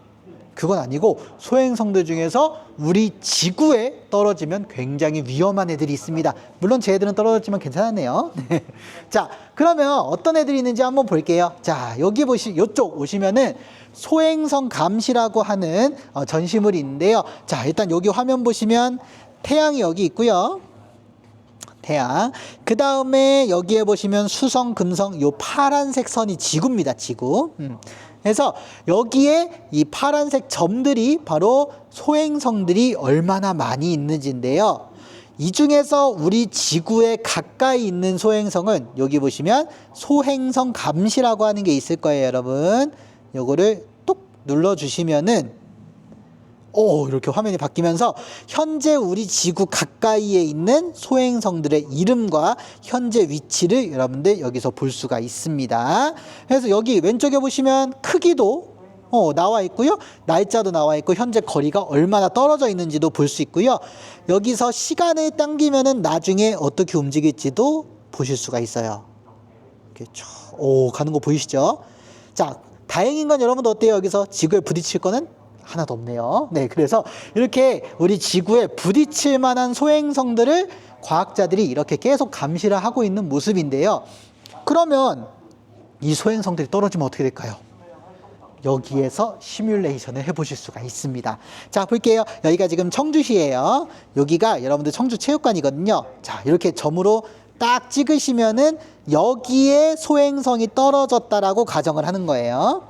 그건 아니고 소행성들 중에서 우리 지구에 떨어지면 굉장히 위험한 애들이 있습니다. 물론 제 애들은 떨어졌지만 괜찮았네요. 자, 그러면 어떤 애들이 있는지 한번 볼게요. 자, 여기 이쪽 오시면은 소행성 감시라고 하는 전시물이 있는데요. 자, 일단 여기 화면 보시면 태양이 여기 있고요. 태양. 그 다음에 여기에 보시면 수성, 금성, 요 파란색 선이 지구입니다. 지구. 그래서 여기에 이 파란색 점들이 바로 소행성들이 얼마나 많이 있는지인데요. 이 중에서 우리 지구에 가까이 있는 소행성은 여기 보시면 소행성 감시라고 하는 게 있을 거예요, 여러분. 요거를 뚝 눌러주시면은 이렇게 화면이 바뀌면서 현재 우리 지구 가까이에 있는 소행성들의 이름과 현재 위치를 여러분들 여기서 볼 수가 있습니다. 그래서 여기 왼쪽에 보시면 크기도 나와 있고요. 날짜도 나와 있고 현재 거리가 얼마나 떨어져 있는지도 볼 수 있고요. 여기서 시간을 당기면은 나중에 어떻게 움직일지도 보실 수가 있어요. 이렇게 쭉 가는 거 보이시죠? 자, 다행인 건 여러분도 어때요? 여기서 지구에 부딪힐 거는 하나도 없네요. 네, 그래서 이렇게 우리 지구에 부딪힐 만한 소행성들을 과학자들이 이렇게 계속 감시를 하고 있는 모습인데요. 그러면 이 소행성들이 떨어지면 어떻게 될까요? 여기에서 시뮬레이션을 해보실 수가 있습니다. 자, 볼게요. 여기가 지금 청주시예요. 여기가 여러분들 청주체육관이거든요. 자, 이렇게 점으로 딱 찍으시면은 여기에 소행성이 떨어졌다라고 가정을 하는 거예요.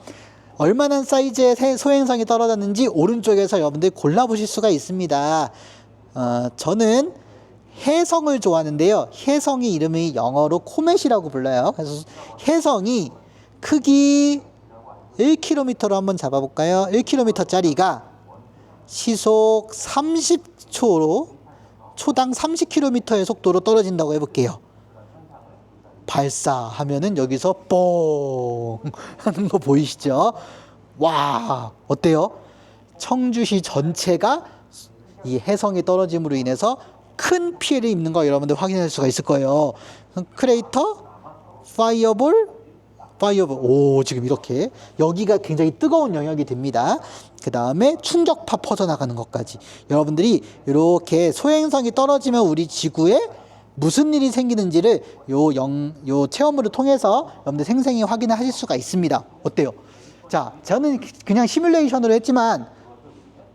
얼마나 사이즈의 소행성이 떨어졌는지 오른쪽에서 여러분들 골라보실 수가 있습니다. 저는 혜성을 좋아하는데요. 혜성의 이름이 영어로 코멧이라고 불러요. 그래서 혜성이 크기 1km로 한번 잡아볼까요? 1km짜리가 시속 30초로 초당 30km의 속도로 떨어진다고 해볼게요. 발사하면은 여기서 뽕 하는 거 보이시죠? 와, 어때요? 청주시 전체가 이 혜성이 떨어짐으로 인해서 큰 피해를 입는 거 여러분들 확인할 수가 있을 거예요. 크레이터, 파이어볼, 지금 이렇게 여기가 굉장히 뜨거운 영역이 됩니다. 그 다음에 충격파 퍼져나가는 것까지 여러분들이 이렇게 소행성이 떨어지면 우리 지구에 무슨 일이 생기는지를 요 체험을 통해서 여러분들 생생히 확인을 하실 수가 있습니다. 어때요? 자, 저는 그냥 시뮬레이션으로 했지만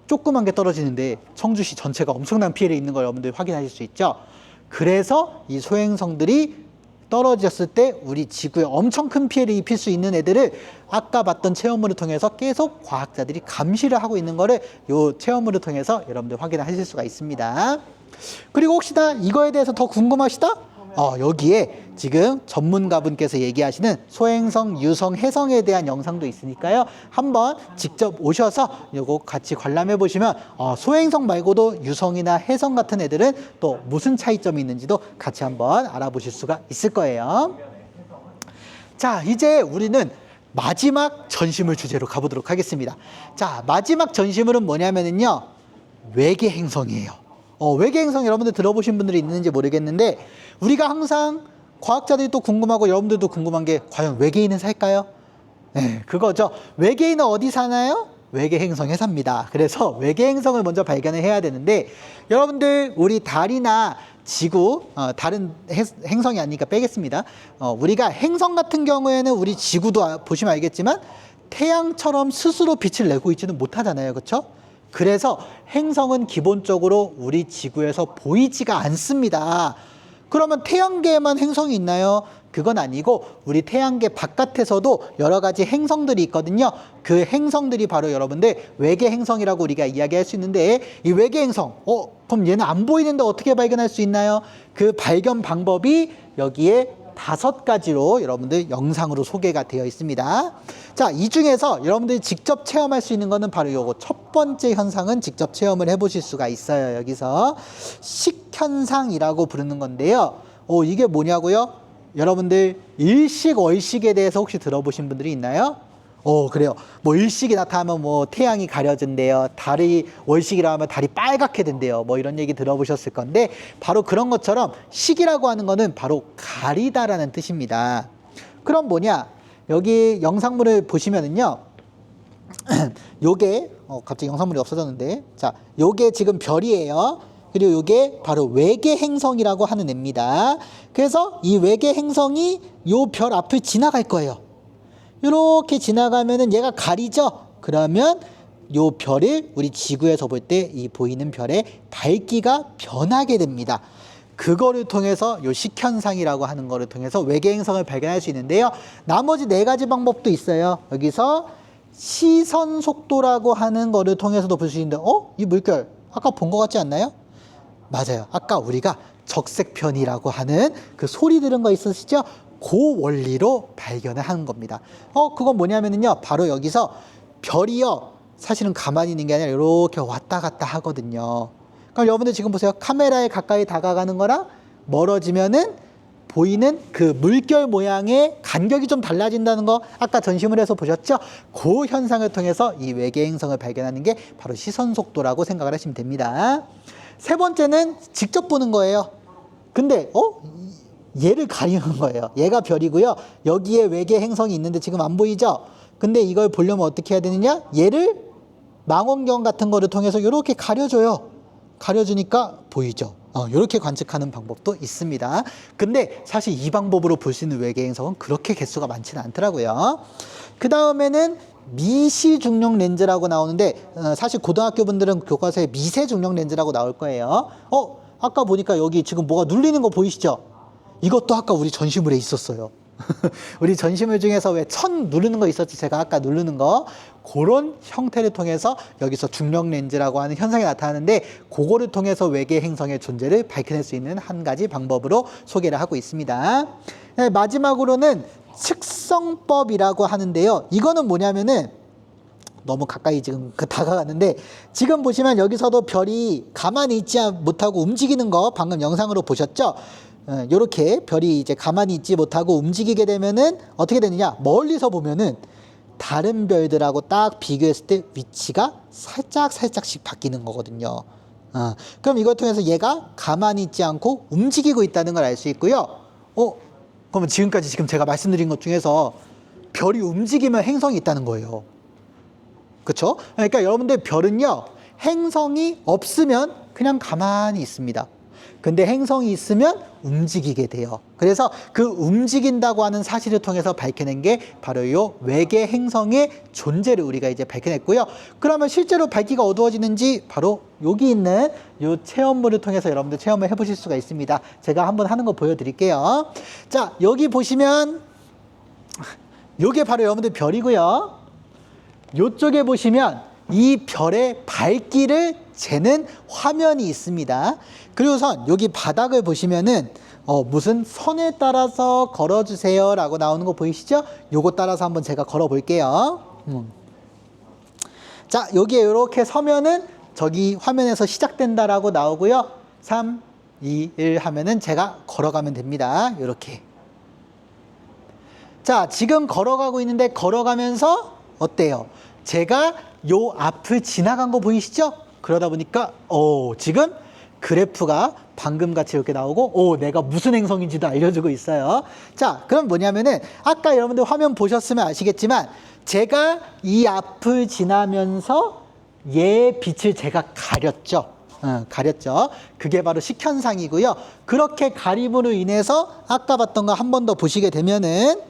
조그만 게 떨어지는데 청주시 전체가 엄청난 피해를 입는 걸 여러분들 확인하실 수 있죠. 그래서 이 소행성들이 떨어졌을 때 우리 지구에 엄청 큰 피해를 입힐 수 있는 애들을 아까 봤던 체험물을 통해서 계속 과학자들이 감시를 하고 있는 거를 요 체험물을 통해서 여러분들 확인하실 수가 있습니다. 그리고 혹시나 이거에 대해서 더 궁금하시다? 여기에 지금 전문가분께서 얘기하시는 소행성, 유성, 혜성에 대한 영상도 있으니까요. 한번 직접 오셔서 요거 같이 관람해 보시면 소행성 말고도 유성이나 혜성 같은 애들은 또 무슨 차이점이 있는지도 같이 한번 알아보실 수가 있을 거예요. 자, 이제 우리는 마지막 전시물 주제로 가보도록 하겠습니다. 자, 마지막 전시물은 뭐냐면요. 외계 행성이에요. 외계 행성 여러분들 들어보신 분들이 있는지 모르겠는데 우리가 항상 과학자들이 또 궁금하고 여러분들도 궁금한 게 과연 외계인은 살까요? 네, 그거죠. 외계인은 어디 사나요? 외계 행성에 삽니다. 그래서 외계 행성을 먼저 발견을 해야 되는데 여러분들 우리 달이나 지구, 다른 행성이 아니니까 빼겠습니다. 우리가 행성 같은 경우에는 우리 지구도 보시면 알겠지만 태양처럼 스스로 빛을 내고 있지는 못하잖아요. 그렇죠? 그래서 행성은 기본적으로 우리 지구에서 보이지가 않습니다. 그러면 태양계에만 행성이 있나요? 그건 아니고 우리 태양계 바깥에서도 여러 가지 행성들이 있거든요. 그 행성들이 바로 여러분들 외계 행성이라고 우리가 이야기할 수 있는데, 이 외계 행성, 그럼 얘는 안 보이는데 어떻게 발견할 수 있나요? 그 발견 방법이 여기에 5가지로 여러분들 영상으로 소개가 되어 있습니다. 자, 이 중에서 여러분들이 직접 체험할 수 있는 거는 바로 요거 첫 번째 현상은 직접 체험을 해보실 수가 있어요. 여기서 식현상이라고 부르는 건데요. 이게 뭐냐고요? 여러분들 일식월식에 대해서 혹시 들어보신 분들이 있나요? 그래요. 뭐 일식이 나타나면 뭐 태양이 가려진대요. 달이 월식이라 하면 달이 빨갛게 된대요. 뭐 이런 얘기 들어보셨을 건데, 바로 그런 것처럼 식이라고 하는 거는 바로 가리다라는 뜻입니다. 그럼 뭐냐? 여기 영상물을 보시면은요. 요게 갑자기 영상물이 없어졌는데, 자, 요게 지금 별이에요. 그리고 요게 바로 외계 행성이라고 하는 애입니다. 그래서 이 외계 행성이 요 별 앞을 지나갈 거예요. 이렇게 지나가면은 얘가 가리죠? 그러면 요 별을 우리 지구에서 볼 때 이 보이는 별의 밝기가 변하게 됩니다. 그거를 통해서 요 식현상이라고 하는 거를 통해서 외계 행성을 발견할 수 있는데요. 나머지 4가지 방법도 있어요. 여기서 시선 속도라고 하는 거를 통해서도 볼 수 있는데, 이 물결 아까 본 것 같지 않나요? 맞아요. 아까 우리가 적색편이라고 하는 그 소리 들은 거 있으시죠? 그 원리로 발견을 하는 겁니다. 그건 뭐냐면요. 바로 여기서 별이요. 사실은 가만히 있는 게 아니라 이렇게 왔다 갔다 하거든요. 그럼 여러분들 지금 보세요. 카메라에 가까이 다가가는 거랑 멀어지면은 보이는 그 물결 모양의 간격이 좀 달라진다는 거 아까 전시물에서 보셨죠? 그 현상을 통해서 이 외계 행성을 발견하는 게 바로 시선 속도라고 생각을 하시면 됩니다. 세 번째는 직접 보는 거예요. 근데 얘를 가리는 거예요. 얘가 별이고요. 여기에 외계 행성이 있는데 지금 안 보이죠? 근데 이걸 보려면 어떻게 해야 되느냐? 얘를 망원경 같은 거를 통해서 이렇게 가려줘요. 가려주니까 보이죠? 이렇게 관측하는 방법도 있습니다. 근데 사실 이 방법으로 볼 수 있는 외계 행성은 그렇게 개수가 많지는 않더라고요. 그 다음에는 미시 중력 렌즈라고 나오는데, 사실 고등학교 분들은 교과서에 미세 중력 렌즈라고 나올 거예요. 아까 보니까 여기 지금 뭐가 눌리는 거 보이시죠? 이것도 아까 우리 전시물에 있었어요. 우리 전시물 중에서 왜 천 누르는 거 있었지? 제가 아까 누르는 거. 그런 형태를 통해서 여기서 중력 렌즈라고 하는 현상이 나타나는데, 그거를 통해서 외계 행성의 존재를 밝혀낼 수 있는 한 가지 방법으로 소개를 하고 있습니다. 네, 마지막으로는 측성법이라고 하는데요. 이거는 뭐냐면은 너무 가까이 지금 다가갔는데, 지금 보시면 여기서도 별이 가만히 있지 못하고 움직이는 거 방금 영상으로 보셨죠? 이렇게 별이 이제 가만히 있지 못하고 움직이게 되면은 어떻게 되느냐? 멀리서 보면은 다른 별들하고 딱 비교했을 때 위치가 살짝씩 바뀌는 거거든요. 그럼 이걸 통해서 얘가 가만히 있지 않고 움직이고 있다는 걸 알 수 있고요. 그러면 지금까지 지금 제가 말씀드린 것 중에서 별이 움직이면 행성이 있다는 거예요. 그렇죠? 그러니까 여러분들 별은요, 행성이 없으면 그냥 가만히 있습니다. 근데 행성이 있으면 움직이게 돼요. 그래서 그 움직인다고 하는 사실을 통해서 밝혀낸 게 바로 이 외계 행성의 존재를 우리가 이제 밝혀냈고요. 그러면 실제로 밝기가 어두워지는지 바로 여기 있는 이 체험물을 통해서 여러분들 체험을 해보실 수가 있습니다. 제가 한번 하는 거 보여드릴게요. 자, 여기 보시면 이게 바로 여러분들 별이고요. 이쪽에 보시면 이 별의 밝기를 재는 화면이 있습니다. 그리고선 여기 바닥을 보시면은 무슨 선에 따라서 걸어주세요 라고 나오는 거 보이시죠? 요거 따라서 한번 제가 걸어 볼게요. 자, 여기에 이렇게 서면은 저기 화면에서 시작된다라고 나오고요. 3, 2, 1 하면은 제가 걸어가면 됩니다. 이렇게. 자, 지금 걸어가고 있는데 걸어가면서 어때요? 제가 요 앞을 지나간 거 보이시죠? 그러다 보니까 지금 그래프가 방금 같이 이렇게 나오고 내가 무슨 행성인지도 알려주고 있어요. 자, 그럼 뭐냐면은 아까 여러분들 화면 보셨으면 아시겠지만 제가 이 앞을 지나면서 얘 빛을 제가 가렸죠. 가렸죠. 그게 바로 식현상이고요. 그렇게 가림으로 인해서 아까 봤던 거 한 번 더 보시게 되면은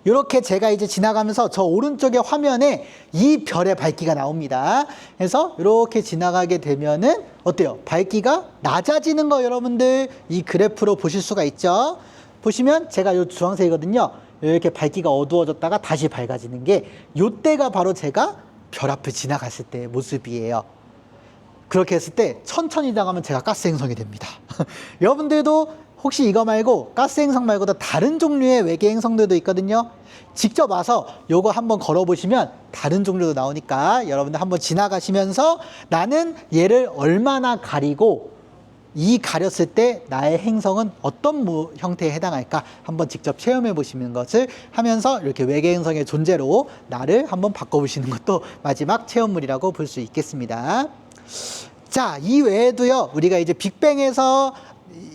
이렇게 제가 이제 지나가면서 저 오른쪽에 화면에 이 별의 밝기가 나옵니다. 그래서 이렇게 지나가게 되면은 어때요? 밝기가 낮아지는 거 여러분들 이 그래프로 보실 수가 있죠. 보시면 제가 이 주황색이거든요. 이렇게 밝기가 어두워졌다가 다시 밝아지는 게 이때가 바로 제가 별 앞을 지나갔을 때의 모습이에요. 그렇게 했을 때 천천히 나가면 제가 가스 행성이 됩니다. 여러분들도 혹시 이거 말고 가스 행성 말고도 다른 종류의 외계 행성들도 있거든요. 직접 와서 요거 한번 걸어보시면 다른 종류도 나오니까 여러분들 한번 지나가시면서 나는 얘를 얼마나 가리고 이 가렸을 때 나의 행성은 어떤 형태에 해당할까 한번 직접 체험해 보시는 것을 하면서 이렇게 외계 행성의 존재로 나를 한번 바꿔보시는 것도 마지막 체험물이라고 볼 수 있겠습니다. 자, 이 외에도요, 우리가 이제 빅뱅에서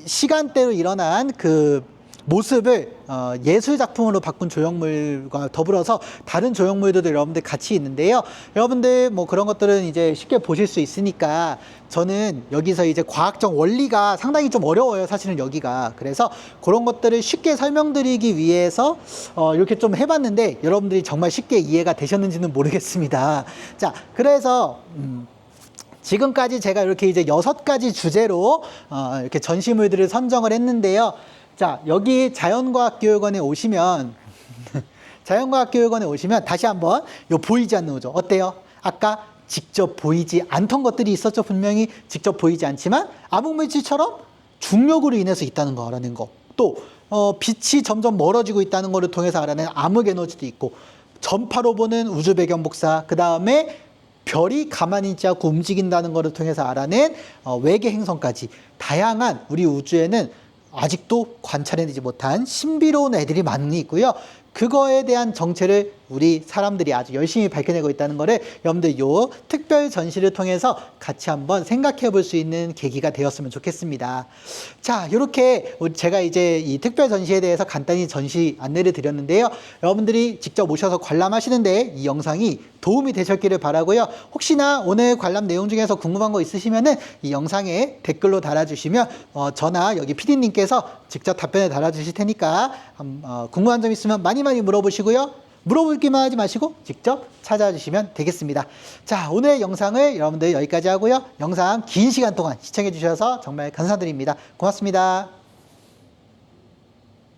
시간대로 일어난 그 모습을 예술 작품으로 바꾼 조형물과 더불어서 다른 조형물들도 여러분들 같이 있는데요. 여러분들 뭐 그런 것들은 이제 쉽게 보실 수 있으니까 저는 여기서 이제 과학적 원리가 상당히 좀 어려워요. 사실은 여기가. 그래서 그런 것들을 쉽게 설명드리기 위해서 이렇게 좀 해봤는데 여러분들이 정말 쉽게 이해가 되셨는지는 모르겠습니다. 자, 그래서 지금까지 제가 이렇게 이제 6가지 주제로 이렇게 전시물들을 선정을 했는데요. 자, 여기 자연과학교육원에 오시면 자연과학교육원에 오시면 다시 한번 요 보이지 않는 우주 어때요? 아까 직접 보이지 않던 것들이 있었죠. 분명히 직접 보이지 않지만 암흑물질처럼 중력으로 인해서 있다는 거라는 거. 또 빛이 점점 멀어지고 있다는 거를 통해서 알아낸 암흑 에너지도 있고 전파로 보는 우주 배경 복사, 그 다음에 별이 가만히 있지 않고 움직인다는 것을 통해서 알아낸 외계 행성까지 다양한 우리 우주에는 아직도 관찰해내지 못한 신비로운 애들이 많이 있고요. 그거에 대한 정체를 우리 사람들이 아주 열심히 밝혀내고 있다는 거를 여러분들 요 특별 전시를 통해서 같이 한번 생각해 볼 수 있는 계기가 되었으면 좋겠습니다. 자, 이렇게 제가 이제 이 특별 전시에 대해서 간단히 전시 안내를 드렸는데요. 여러분들이 직접 오셔서 관람하시는데 이 영상이 도움이 되셨기를 바라고요. 혹시나 오늘 관람 내용 중에서 궁금한 거 있으시면은 이 영상에 댓글로 달아주시면 저나 여기 PD님께서 직접 답변을 달아주실 테니까 궁금한 점 있으면 많이 물어보시고요. 물어보기만 하지 마시고 직접 찾아주시면 되겠습니다. 자, 오늘 영상을 여러분들 여기까지 하고요. 영상 긴 시간 동안 시청해 주셔서 정말 감사드립니다. 고맙습니다.